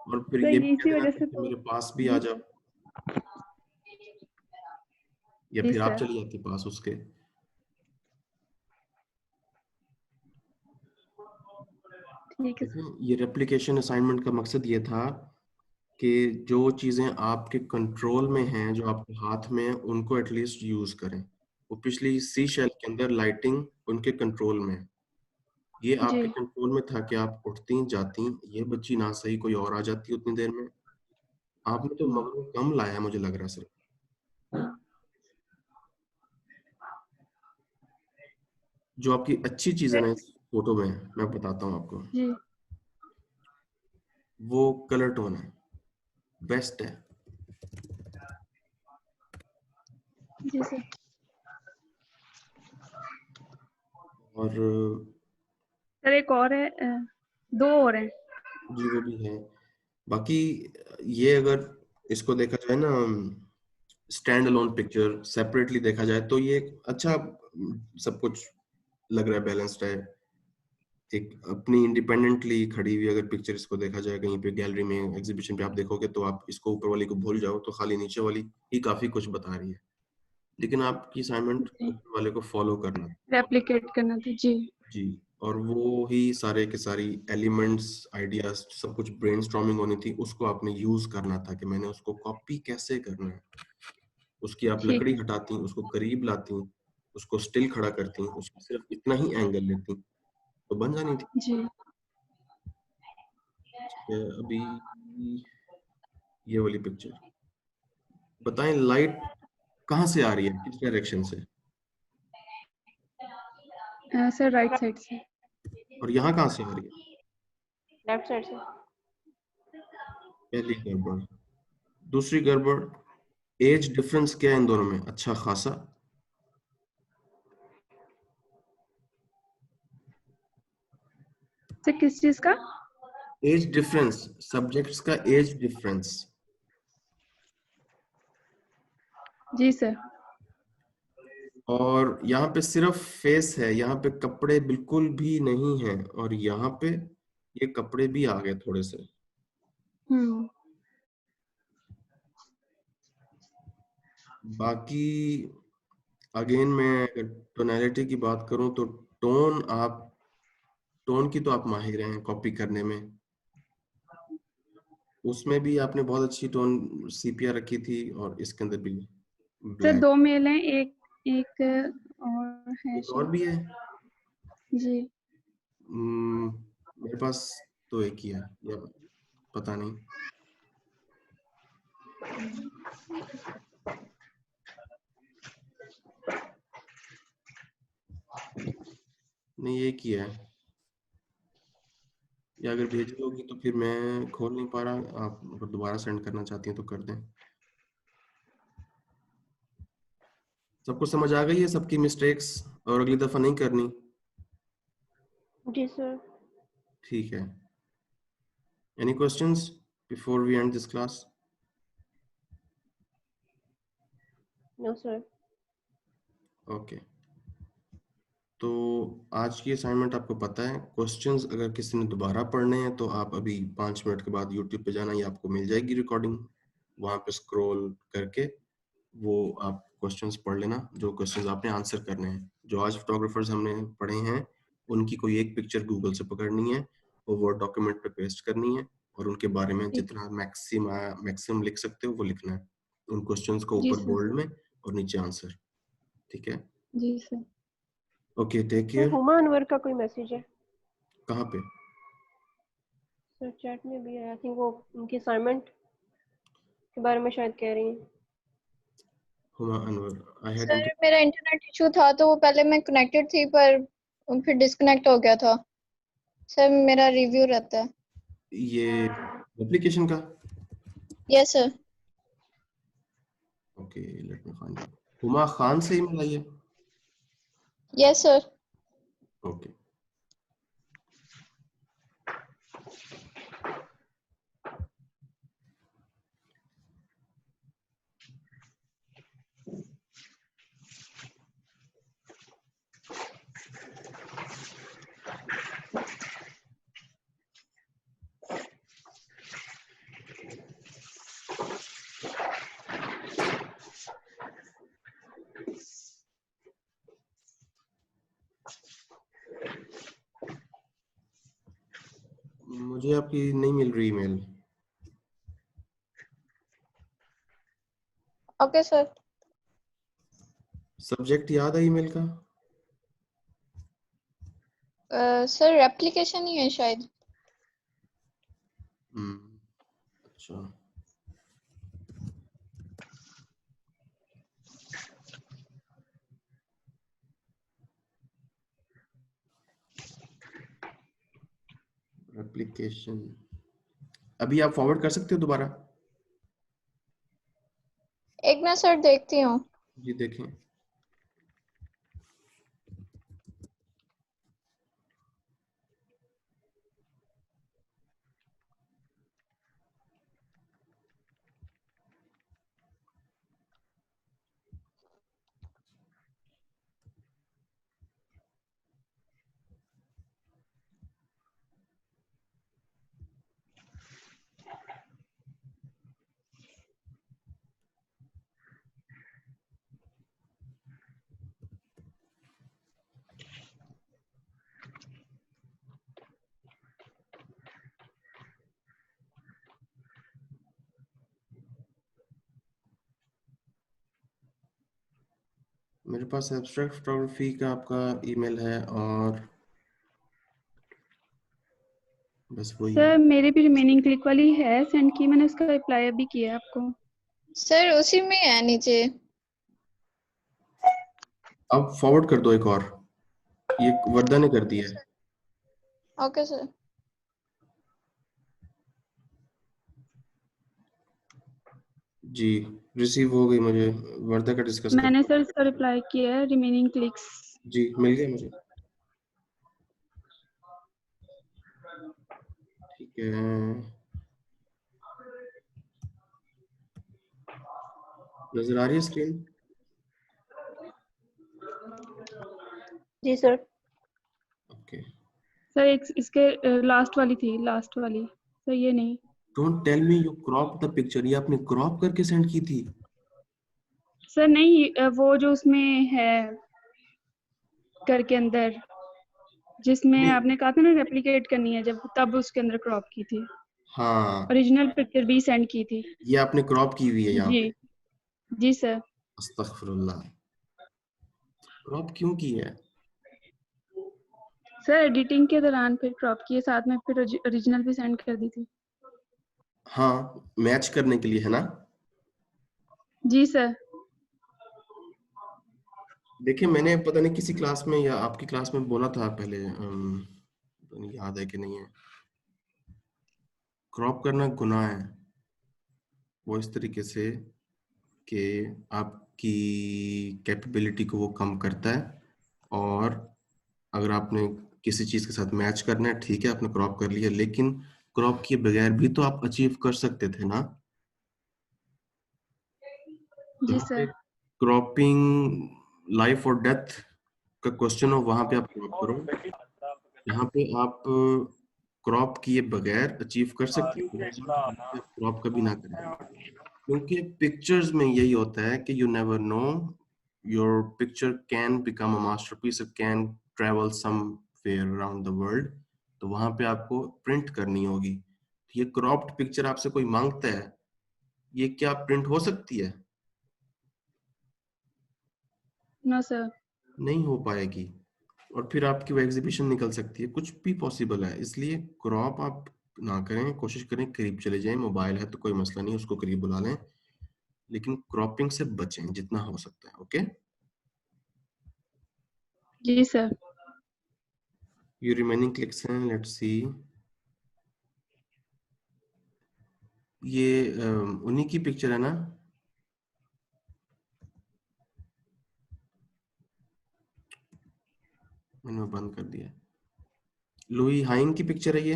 और फिर सर ये भी कह इसी देना वजह था से कि तो। मेरे पास भी आ जाओ, या जी फिर आप सर। चली जाती पास उसके। ठीक है सर। देखिए, ये रेप्लिकेशन असाइनमेंट का मकसद ये था कि जो चीजें आपके कंट्रोल में हैं, जो आपके हाथ में हैं, उनको एटलीस्ट यूज करें। वो पिछली सी शेल के अंदर लाइटिंग उनके कंट्रोल में है, ये आपके जी कंट्रोल में था कि आप उठती जाती, ये बच्ची ना सही कोई और आ जाती उतनी देर में। आपने तो मगरू कम लाया मुझे लग रहा है सिर्फ। जो आपकी अच्छी चीज है ना इस फोटो में, मैं बताता हूँ आपको, जी वो कलर टोन है, बेस्ट है। जी सर। और सर एक और है, दो और हैं। जी वो भी है। बाकी ये अगर इसको देखा जाए ना, स्टैंड अलोन पिक्चर सेपरेटली देखा जाए तो ये एक अच्छा सब कुछ लग रहा है, बैलेंस्ड है। एक अपनी इंडिपेंडेंटली खड़ी हुई अगर पिक्चर इसको देखा जाए कहीं पे गैलरी में, एग्जीबिशन पे आप देखोगे तो आप इसको ऊपर वाली को भूल जाओ तो खाली नीचे वाली ही काफी कुछ बता रही है। लेकिन आपकी असाइनमेंट ऊपर वाले को फॉलो करना रेप्लिकेट करना था। जी जी, और वो ही सारे के सारी एलिमेंट्स, आइडियाज, सब कुछ ब्रेनस्टॉर्मिंग होनी थी, उसको आपने यूज करना था कि मैंने उसको कॉपी कैसे करना है। उसकी आप ठीक लकड़ी है। हटाती, उसको करीब लाती, उसको स्टिल खड़ा करती, उसको सिर्फ इतना ही एंगल लेती तो बन जानी थी। जी अभी ये वाली पिक्चर बताएं, लाइट कहाँ से आ रही है, किस डायरेक्शन से? सर राइट साइड से। और यहाँ कहाँ से आ रही है? लेफ्ट साइड से। पहली गड़बड़। दूसरी गड़बड़, एज डिफरेंस क्या है इन दोनों में? अच्छा खासा। सर किस चीज का? एज डिफरेंस, सब्जेक्ट्स का एज डिफरेंस। जी सर। और यहाँ पे सिर्फ फेस है, यहाँ पे कपड़े बिल्कुल भी नहीं है, और यहाँ पे ये कपड़े भी आ गए थोड़े से। बाकी अगेन मैं टोनैलिटी की बात करूं तो टोन की तो आप माहिर हैं कॉपी करने में। उसमें भी आपने बहुत अच्छी टोन सीपिया रखी थी और इसके अंदर भी सर ब्लैक। 2 मेल हैं, एक और है एक और शायद। भी है जी मेरे पास तो एक ही है या पता नहीं। नहीं एक ही है, या अगर भेजी होगी तो फिर मैं खोल नहीं पा रहा। आप अगर दोबारा सेंड करना चाहती हैं तो कर दें। सबको समझ आ गई है सबकी मिस्टेक्स और अगली दफा नहीं करनी? जी सर। ठीक है। Any questions before we end this class? No sir. Okay. तो आज की असाइनमेंट आपको पता है। क्वेश्चंस अगर किसी ने दोबारा पढ़ने हैं तो आप अभी 5 मिनट के बाद यूट्यूब पे जाना, ये आपको मिल जाएगी रिकॉर्डिंग। वहां पे स्क्रॉल करके वो आप क्वेश्चंस पढ़ लेना, जो क्वेश्चंस आपने आंसर करने हैं। जो आज फोटोग्राफर्स हमने पढ़े हैं उनकी कोई एक पिक्चर गूगल से पकड़नी है, वो वर्ड डॉक्यूमेंट पे पेस्ट करनी है और उनके बारे में जितना मैक्सिमम लिख सकते हो वो लिखना है। उन क्वेश्चंस को जी ऊपर सर। बोल्ड में और नीचे आंसर। ठीक है? जी sir. Okay, take sir care. Huma Anwar का कोई मैसेज है कहाँ पे? सर? चैट में भी है, आई थिंक वो उनकी असाइनमेंट के बारे में शायद कह रही हैं। Huma Anwar, I had sir मेरा इंटरनेट इशू था तो पहले मैं कनेक्टेड थी पर फिर डिस्कनेक्ट हो गया था। सर मेरा रिव्यू रहता है। ये एप्लीकेशन का? Yes sir. Okay, let me find out. Huma Khan से ईमेल आई है? Yes sir. ओके। मुझे आपकी नहीं मिल रही ईमेल। Okay sir. सब्जेक्ट याद है ईमेल का? सर एप्लीकेशन ही है शायद। अच्छा। एप्लीकेशन अभी आप फॉरवर्ड कर सकते हो दोबारा? एक मिनट सर देखती हूँ। जी देखें। मेरे पास एब्स्ट्रैक्ट फोटोग्राफी का आपका ईमेल है और बस वही है। सर मेरे भी रिमेनिंग क्लिक वाली है सेंड की, मैंने उसका रिप्लाई अभी किया आपको। सर उसी में है नीचे। अब फॉरवर्ड कर दो एक और, ये वर्दा ने कर दिया है। Okay sir. जी रिसीव हो गई मुझे। वर्दा का डिस्कस कर। मैंने सर इसका रिप्लाई किया है, रिमेनिंग क्लिक्स। जी मिल गया मुझे। ठीक है, नजर आ रही है स्क्रीन? जी सर। ओके। सर एक इसके लास्ट वाली थी, लास्ट वाली सर, ये नहीं। Don't tell me you crop the picture, ये आपने क्रॉप करके सेंड की थी? सर नहीं, वो जो उसमें है करके अंदर, जिसमें नहीं, आपने कहा था ना रेप्लिकेट करनी है, जब तब उसके अंदर क्रॉप की थी। हाँ ओरिजिनल पिक्चर भी सेंड की थी। ये आपने क्रॉप की हुई है यहाँ जी पे? जी सर। अस्तगफिरुल्लाह, क्रॉप क्यों की है? सर एडिटिंग के दौरान फिर क्रॉप किए, साथ में फिर ओरिजिनल भी सेंड कर दी थी। हाँ, मैच करने के लिए है ना? जी सर। देखिए मैंने पता नहीं किसी क्लास में या आपकी क्लास में बोला था पहले, पता नहीं याद है कि नहीं है, क्रॉप करना गुनाह है वो इस तरीके से कि आपकी कैपेबिलिटी को वो कम करता है, और अगर आपने किसी चीज के साथ मैच करना है ठीक है आपने क्रॉप कर लिया, लेकिन क्रॉप किए बगैर भी तो आप अचीव कर सकते थे ना। जी जहाँ पे सर। क्रॉपिंग लाइफ और डेथ का क्वेश्चन हो वहां पे आप क्रॉप करो, यहाँ पे आप क्रॉप किए बगैर अचीव कर सकते हैं, क्रॉप कभी ना करें, क्योंकि पिक्चर्स में यही होता है कि you never know, your picture can become a masterpiece, it can travel somewhere around the world, तो वहां पे आपको प्रिंट करनी होगी। ये क्रॉप्ड पिक्चर आपसे कोई मांगता है, ये क्या प्रिंट हो सकती है? No sir. नहीं हो पाएगी, और फिर आपकी वो एग्जीबिशन निकल सकती है, कुछ भी पॉसिबल है, इसलिए क्रॉप आप ना करें, कोशिश करें करीब चले जाएं, मोबाइल है तो कोई मसला नहीं, उसको करीब बुला लें, लेकिन क्रॉपिंग से बचें जितना हो सकता है। ओके, जी सर। ये रिमेनिंग क्लिक्स हैं, लेट्स सी, ये उन्हीं की पिक्चर है ना? मैंने वो बंद कर दिया, लुई हाइन की पिक्चर है ये।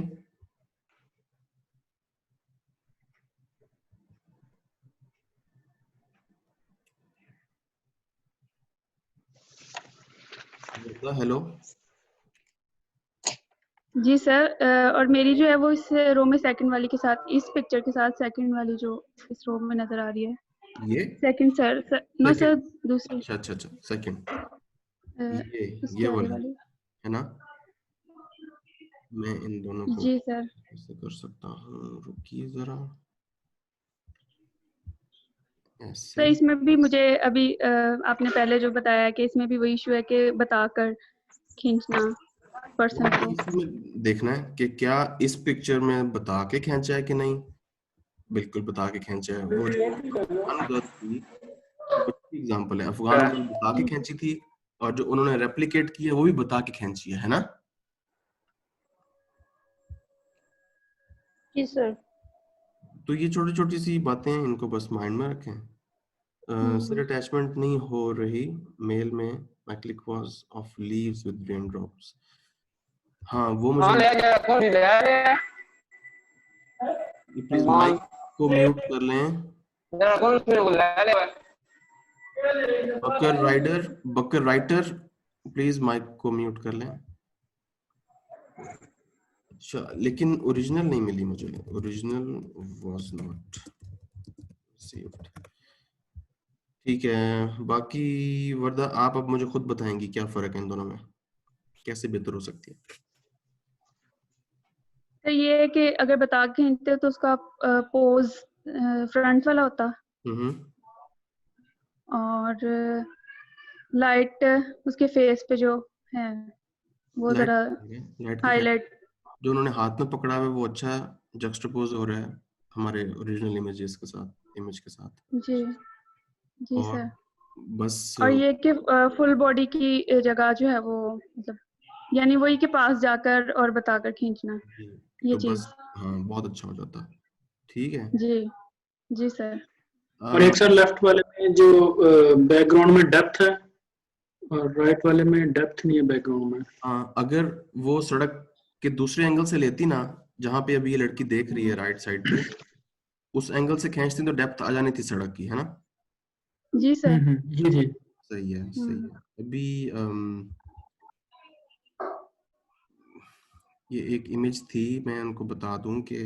हेलो, जी सर। और मेरी जो है वो इस रो में सेकंड वाली के साथ, इस पिक्चर के साथ सेकंड वाली जो इस रो में नजर आ रही है, ये second sir, no sir, second, दूसरी, अच्छा अच्छा अच्छा, सेकंड, उसके ये आगे वाली वाली। है ना? मैं इन दोनों को जी सर। कैसे कर सकता हूँ, रुकिए जरा, ऐसे। सर इसमें भी मुझे अभी आपने पहले जो बताया कि इसमें भी वही इशू है कि बताकर खींचना पर्सन को। इसमें देखना है कि क्या इस पिक्चर में बता के खींचा है कि नहीं, बिल्कुल बता के खींचा है। वो जो अफगान गर्ल थी, वो अच्छी एग्जांपल है, अफगान गर्ल बता के खींची थी, और जो उन्होंने रेप्लिकेट किया वो भी बता के खींची है ना? जी सर। तो ये छोटी छोटी सी बातें हैं, इनको बस माइंड में रखें। सर अटैचमेंट नहीं हो रही मेल में, my click was of leaves with rain drops, हाँ वो मुझे, प्लीज माइक को म्यूट कर लें। बकर राइटर प्लीज माइक को म्यूट कर लें। अच्छा, लेकिन ओरिजिनल नहीं मिली मुझे, ओरिजिनल वाज नॉट रिसीव्ड। ठीक है, बाकी वर्दा आप अब मुझे खुद बताएंगी क्या फर्क है इन दोनों में, कैसे बेहतर हो सकती है? तो ये है कि अगर बता के खींचते तो उसका पोज फ्रंट वाला होता, और लाइट उसके फेस पे जो है वो जरा लाइट का क्या, हाईलाइट। जो उन्होंने हाथ में पकड़ा है वो अच्छा जक्सटापोज हो रहा है हमारे ओरिजिनल इमेजेस के साथ, इमेज के साथ, जी जी और सर। बस और ये कि फुल बॉडी की जगह जो है वो मतलब, यानी वही के पास जाकर और बताकर खींचना, ये तो चीज। बस हाँ बहुत अच्छा हो जाता। ठीक है, जी जी सर। और एक सर लेफ्ट वाले में जो बैकग्राउंड में डेप्थ है, और राइट वाले में डेप्थ नहीं है बैकग्राउंड में। हाँ, अगर वो सड़क के दूसरे एंगल से लेती ना, जहाँ पे अभी ये लड़की देख रही है राइट साइड पे, उस एंगल से खींचती तो डेप्थ आ जानी थी सड़क की, है ना? जी सर। जी जी। सही है सही है। अभी ये एक इमेज थी, मैं उनको बता दूं कि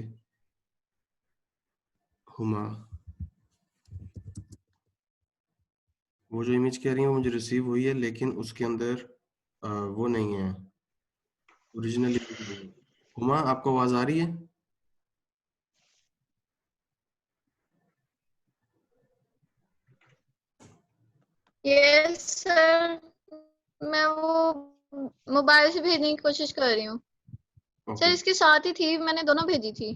हुमा, वो जो इमेज कह रही है वो मुझे रिसीव हुई है, लेकिन उसके अंदर वो नहीं है, ओरिजिनल इमेज नहीं है। हुमा, आपको आवाज आ रही है? यस सर, मैं वो मोबाइल से भेजने की कोशिश कर रही हूँ सर। ओके, इसके साथ ही थी, मैंने दोनों भेजी थी।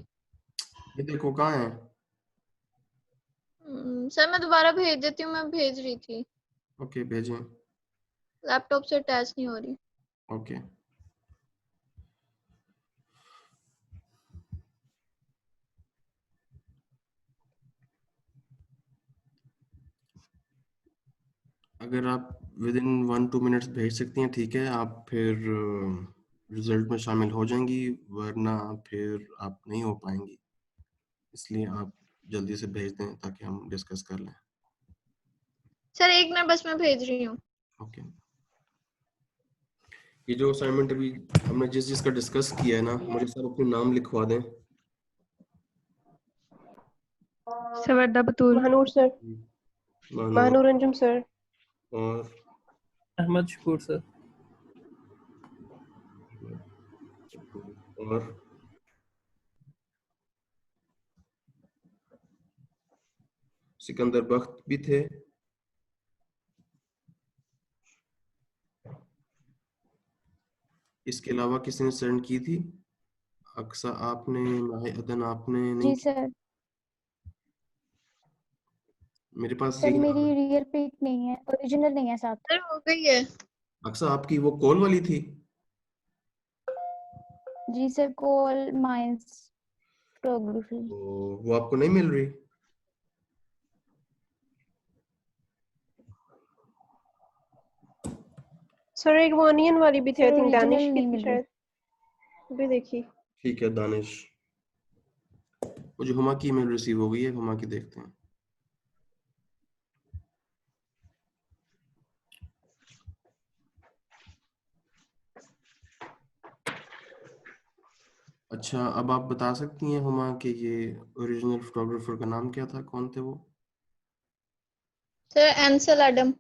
ये देखो कहाँ है। सर मैं दोबारा भेज देती हूँ, मैं भेज रही थी, ओके, भेजें। लैपटॉप से अटैच नहीं हो रही। ओके, अगर आप विद इन 1-2 मिनट्स भेज सकती हैं ठीक है, आप फिर रिजल्ट में शामिल हो जाएंगी, वरना फिर आप नहीं हो पाएंगी, इसलिए आप जल्दी से भेज दें ताकि हम डिस्कस कर लें। सर 1 मिनट बस, मैं भेज रही हूँ। ओके, ये जो असाइनमेंट अभी हमने जिस जिसका डिस्कस किया है ना, मुझे सब अपने नाम लिखवा दें। सवर्दा बतूल, महानूर सर, मानूर महानूर अंजुम सर, और अहमद शकूर सर, और सिकंदर बख्त भी थे। इसके अलावा किसी ने सेंड की थी? अक्सा आपने, माही अदन आपने नहीं जी की? सर। मेरे पास सर यही नाम मेरी है। रियल पिक नहीं है, ओरिजिनल नहीं है साथ। सर हो गई है। अक्सा आपकी वो कॉल वाली थी? जी सर, कोल माइंस फोटोग्राफी। तो वो आपको नहीं मिल रही? सर एक वो अनियन वाली भी थी, आई सर थिंक ओरिजिनल दानिश की नहीं थी मिल रही। शायद, भी देखी। ठीक है दानिश, मुझे हुमा की ईमेल रिसीव हो गई है, हुमा की देखते हैं। अच्छा, अब आप बता सकती हैं हुमा कि ये ओरिजिनल फोटोग्राफर का नाम क्या था, कौन थे वो? Sir Ansel Adam.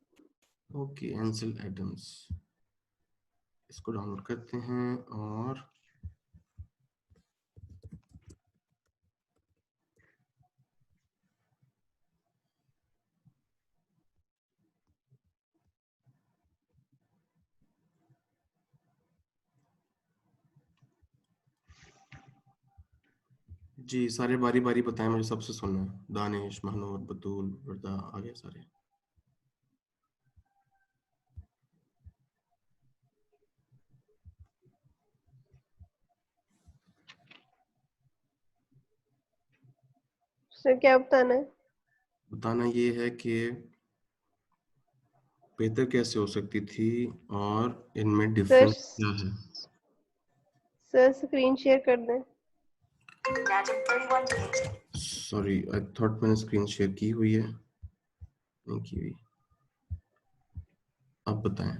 Okay, Ansel Adams. इसको डाउनलोड करते हैं और जी सारे बारी बारी बताएं, मुझे सबसे सुनना है। दानिश, महनूर, बतूल, वर्दा, आगे सारे। सर क्या बताना है? बताना ये है कि बेहतर कैसे हो सकती थी और इनमें सर डिफरेंस क्या है। सर स्क्रीन शेयर कर दें। सॉरी, आई थॉट मैंने स्क्रीन शेयर की हुई है, नहीं की हुई। अब बताएं।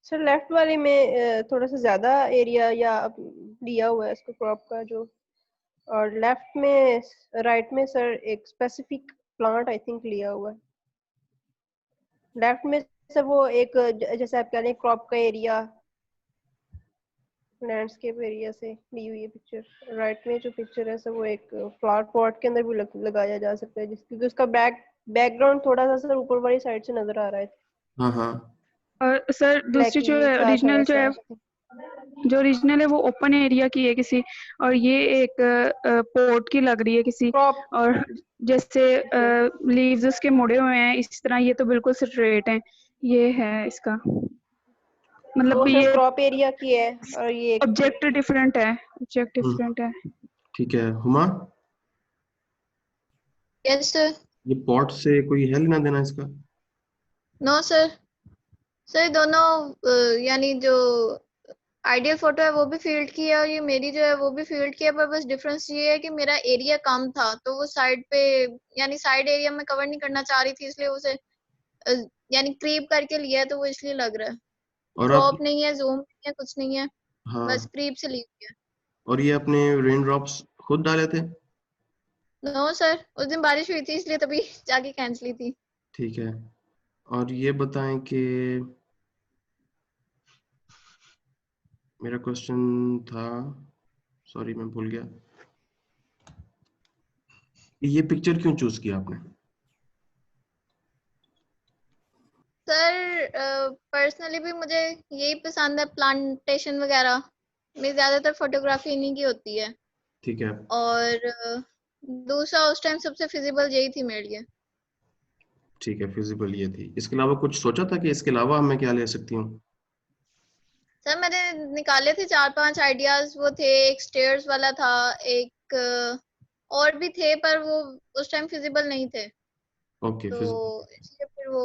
सर लेफ्ट वाले में थोड़ा सा ज्यादा एरिया या लिया हुआ है इसको क्रॉप का जो, और लेफ्ट में राइट में सर एक स्पेसिफिक प्लांट आई थिंक लिया हुआ है। लेफ्ट में सर वो एक जैसे आप कह रहे हैं क्रॉप का एरिया, लैंडस्केप एरिया से ली हुई है पिक्चर। राइट में जो पिक्चर है सर वो एक फ्लावर पॉट के अंदर भी लगाया जा सकता है, क्योंकि उसका बैकग्राउंड थोड़ा सा सर ऊपर वाली साइड से नजर आ रहा है। हाँ हाँ, और सर दूसरी जो ब्लैकी है सा ओरिजिनल थोड़ा जो सा। है, जो ओरिजिनल है वो ओपन एरिया की है किसी, और ये एक पोर्ट की लग रही है किसी, क्रॉप और जैसे लीव्स उसके मुड़े हुए हैं इस तरह, ये तो बिल्कुल स्ट्रेट है। ये है इसका मतलब वो सर ये क्रॉप एरिया की है, और ये ऑब्जेक्ट डिफरेंट है, ऑब्जेक्ट डिफरेंट है। ठीक है। Huma, yes sir. ये पॉट से कोई है लेना देना इसका? No sir. सर दोनों यानी जो आइडियल फोटो है वो भी फील्ड की है, और ये मेरी जो है वो भी फील्ड की है, पर बस डिफरेंस ये है कि मेरा एरिया कम था, तो वो साइड पे यानी साइड एरिया में कवर नहीं करना चाह रही थी, इसलिए उसे यानी क्रीप करके लिया है, तो वो इसलिए लग रहा है। और आप क्रॉप नहीं है, जूम नहीं है, कुछ नहीं है। हाँ बस क्रीप से ली हुई है। और ये अपने रेन ड्रॉप्स खुद डाले थे? नो सर, उस दिन बारिश हुई थी इसलिए तभी जाके कैंसिल ही थी। ठीक है। और ये बताएं कि मेरा क्वेश्चन था, सॉरी मैं भूल गया, ये पिक्चर क्यों चूज किया आपने? सर पर्सनली भी मुझे यही पसंद है, प्लांटेशन वगैरह में ज्यादातर फोटोग्राफी इन्हीं की होती है। ठीक है। और दूसरा उस टाइम सबसे फिजिबल यही थी मेरे लिए। ठीक है, फिजिबल ये थी। इसके अलावा कुछ सोचा था कि इसके अलावा मैं क्या ले सकती हूँ? सर मैंने निकाले थे 4-5 आइडियाज, वो थे एक स्टेयर्स वाला था, एक और भी थे पर वो उस टाइम फिजिबल नहीं थे, ओके, तो फिजिबल। इसलिए फिर वो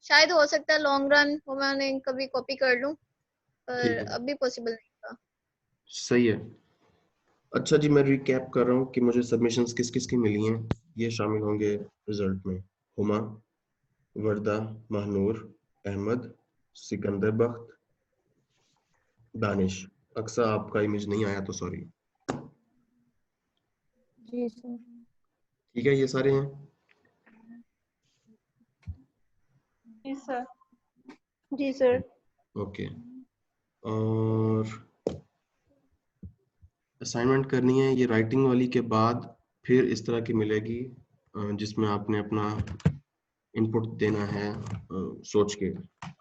शायद हो सकता है लॉन्ग रन वो मैं उन्हें कभी कॉपी कर लूं, पर ठीक है, अभी पॉसिबल नहीं था। सही है। अच्छा जी, मैं रिकैप कर रहा हूँ कि मुझे सबमिशंस किस किस की मिली हैं। ये शामिल होंगे रिजल्ट में: हुमा, वर्दा, महनूर, अहमद, सिकंदर बख्त, दानिश। अक्सा आपका इमेज नहीं आया तो सॉरी। जी सर। ठीक है, ये सारे हैं। जी सर। जी सर। ओके, और असाइनमेंट करनी है ये राइटिंग वाली के बाद, फिर इस तरह की मिलेगी जिसमें आपने अपना इनपुट देना है सोच के।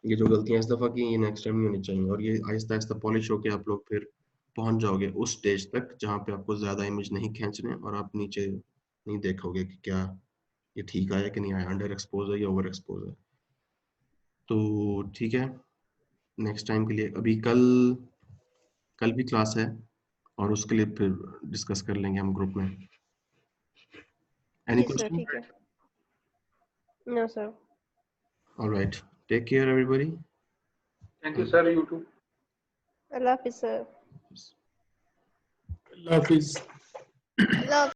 ये जो गलतियां इस दफा की ये नेक्स्ट टाइम नहीं होनी चाहिए, और ये आहिस्ता आहिस्ता पॉलिश होके आप लोग फिर पहुंच जाओगे उस स्टेज तक जहाँ पे आपको ज्यादा इमेज नहीं खींचने और आप नीचे नहीं देखोगे कि क्या ये ठीक आया कि नहीं आया, अंडर एक्सपोज है या ओवर एक्सपोज है। तो ठीक है, नेक्स्ट टाइम के लिए अभी कल भी क्लास है और उसके लिए फिर डिस्कस कर लेंगे हम ग्रुप में। एनी जी सर, क्वेश्चन? ठीक है। No sir. Alright, take care everybody. Thank you sir, you too. अल्लाह हाफिज सर। अल्लाह हाफिज। अल्लाह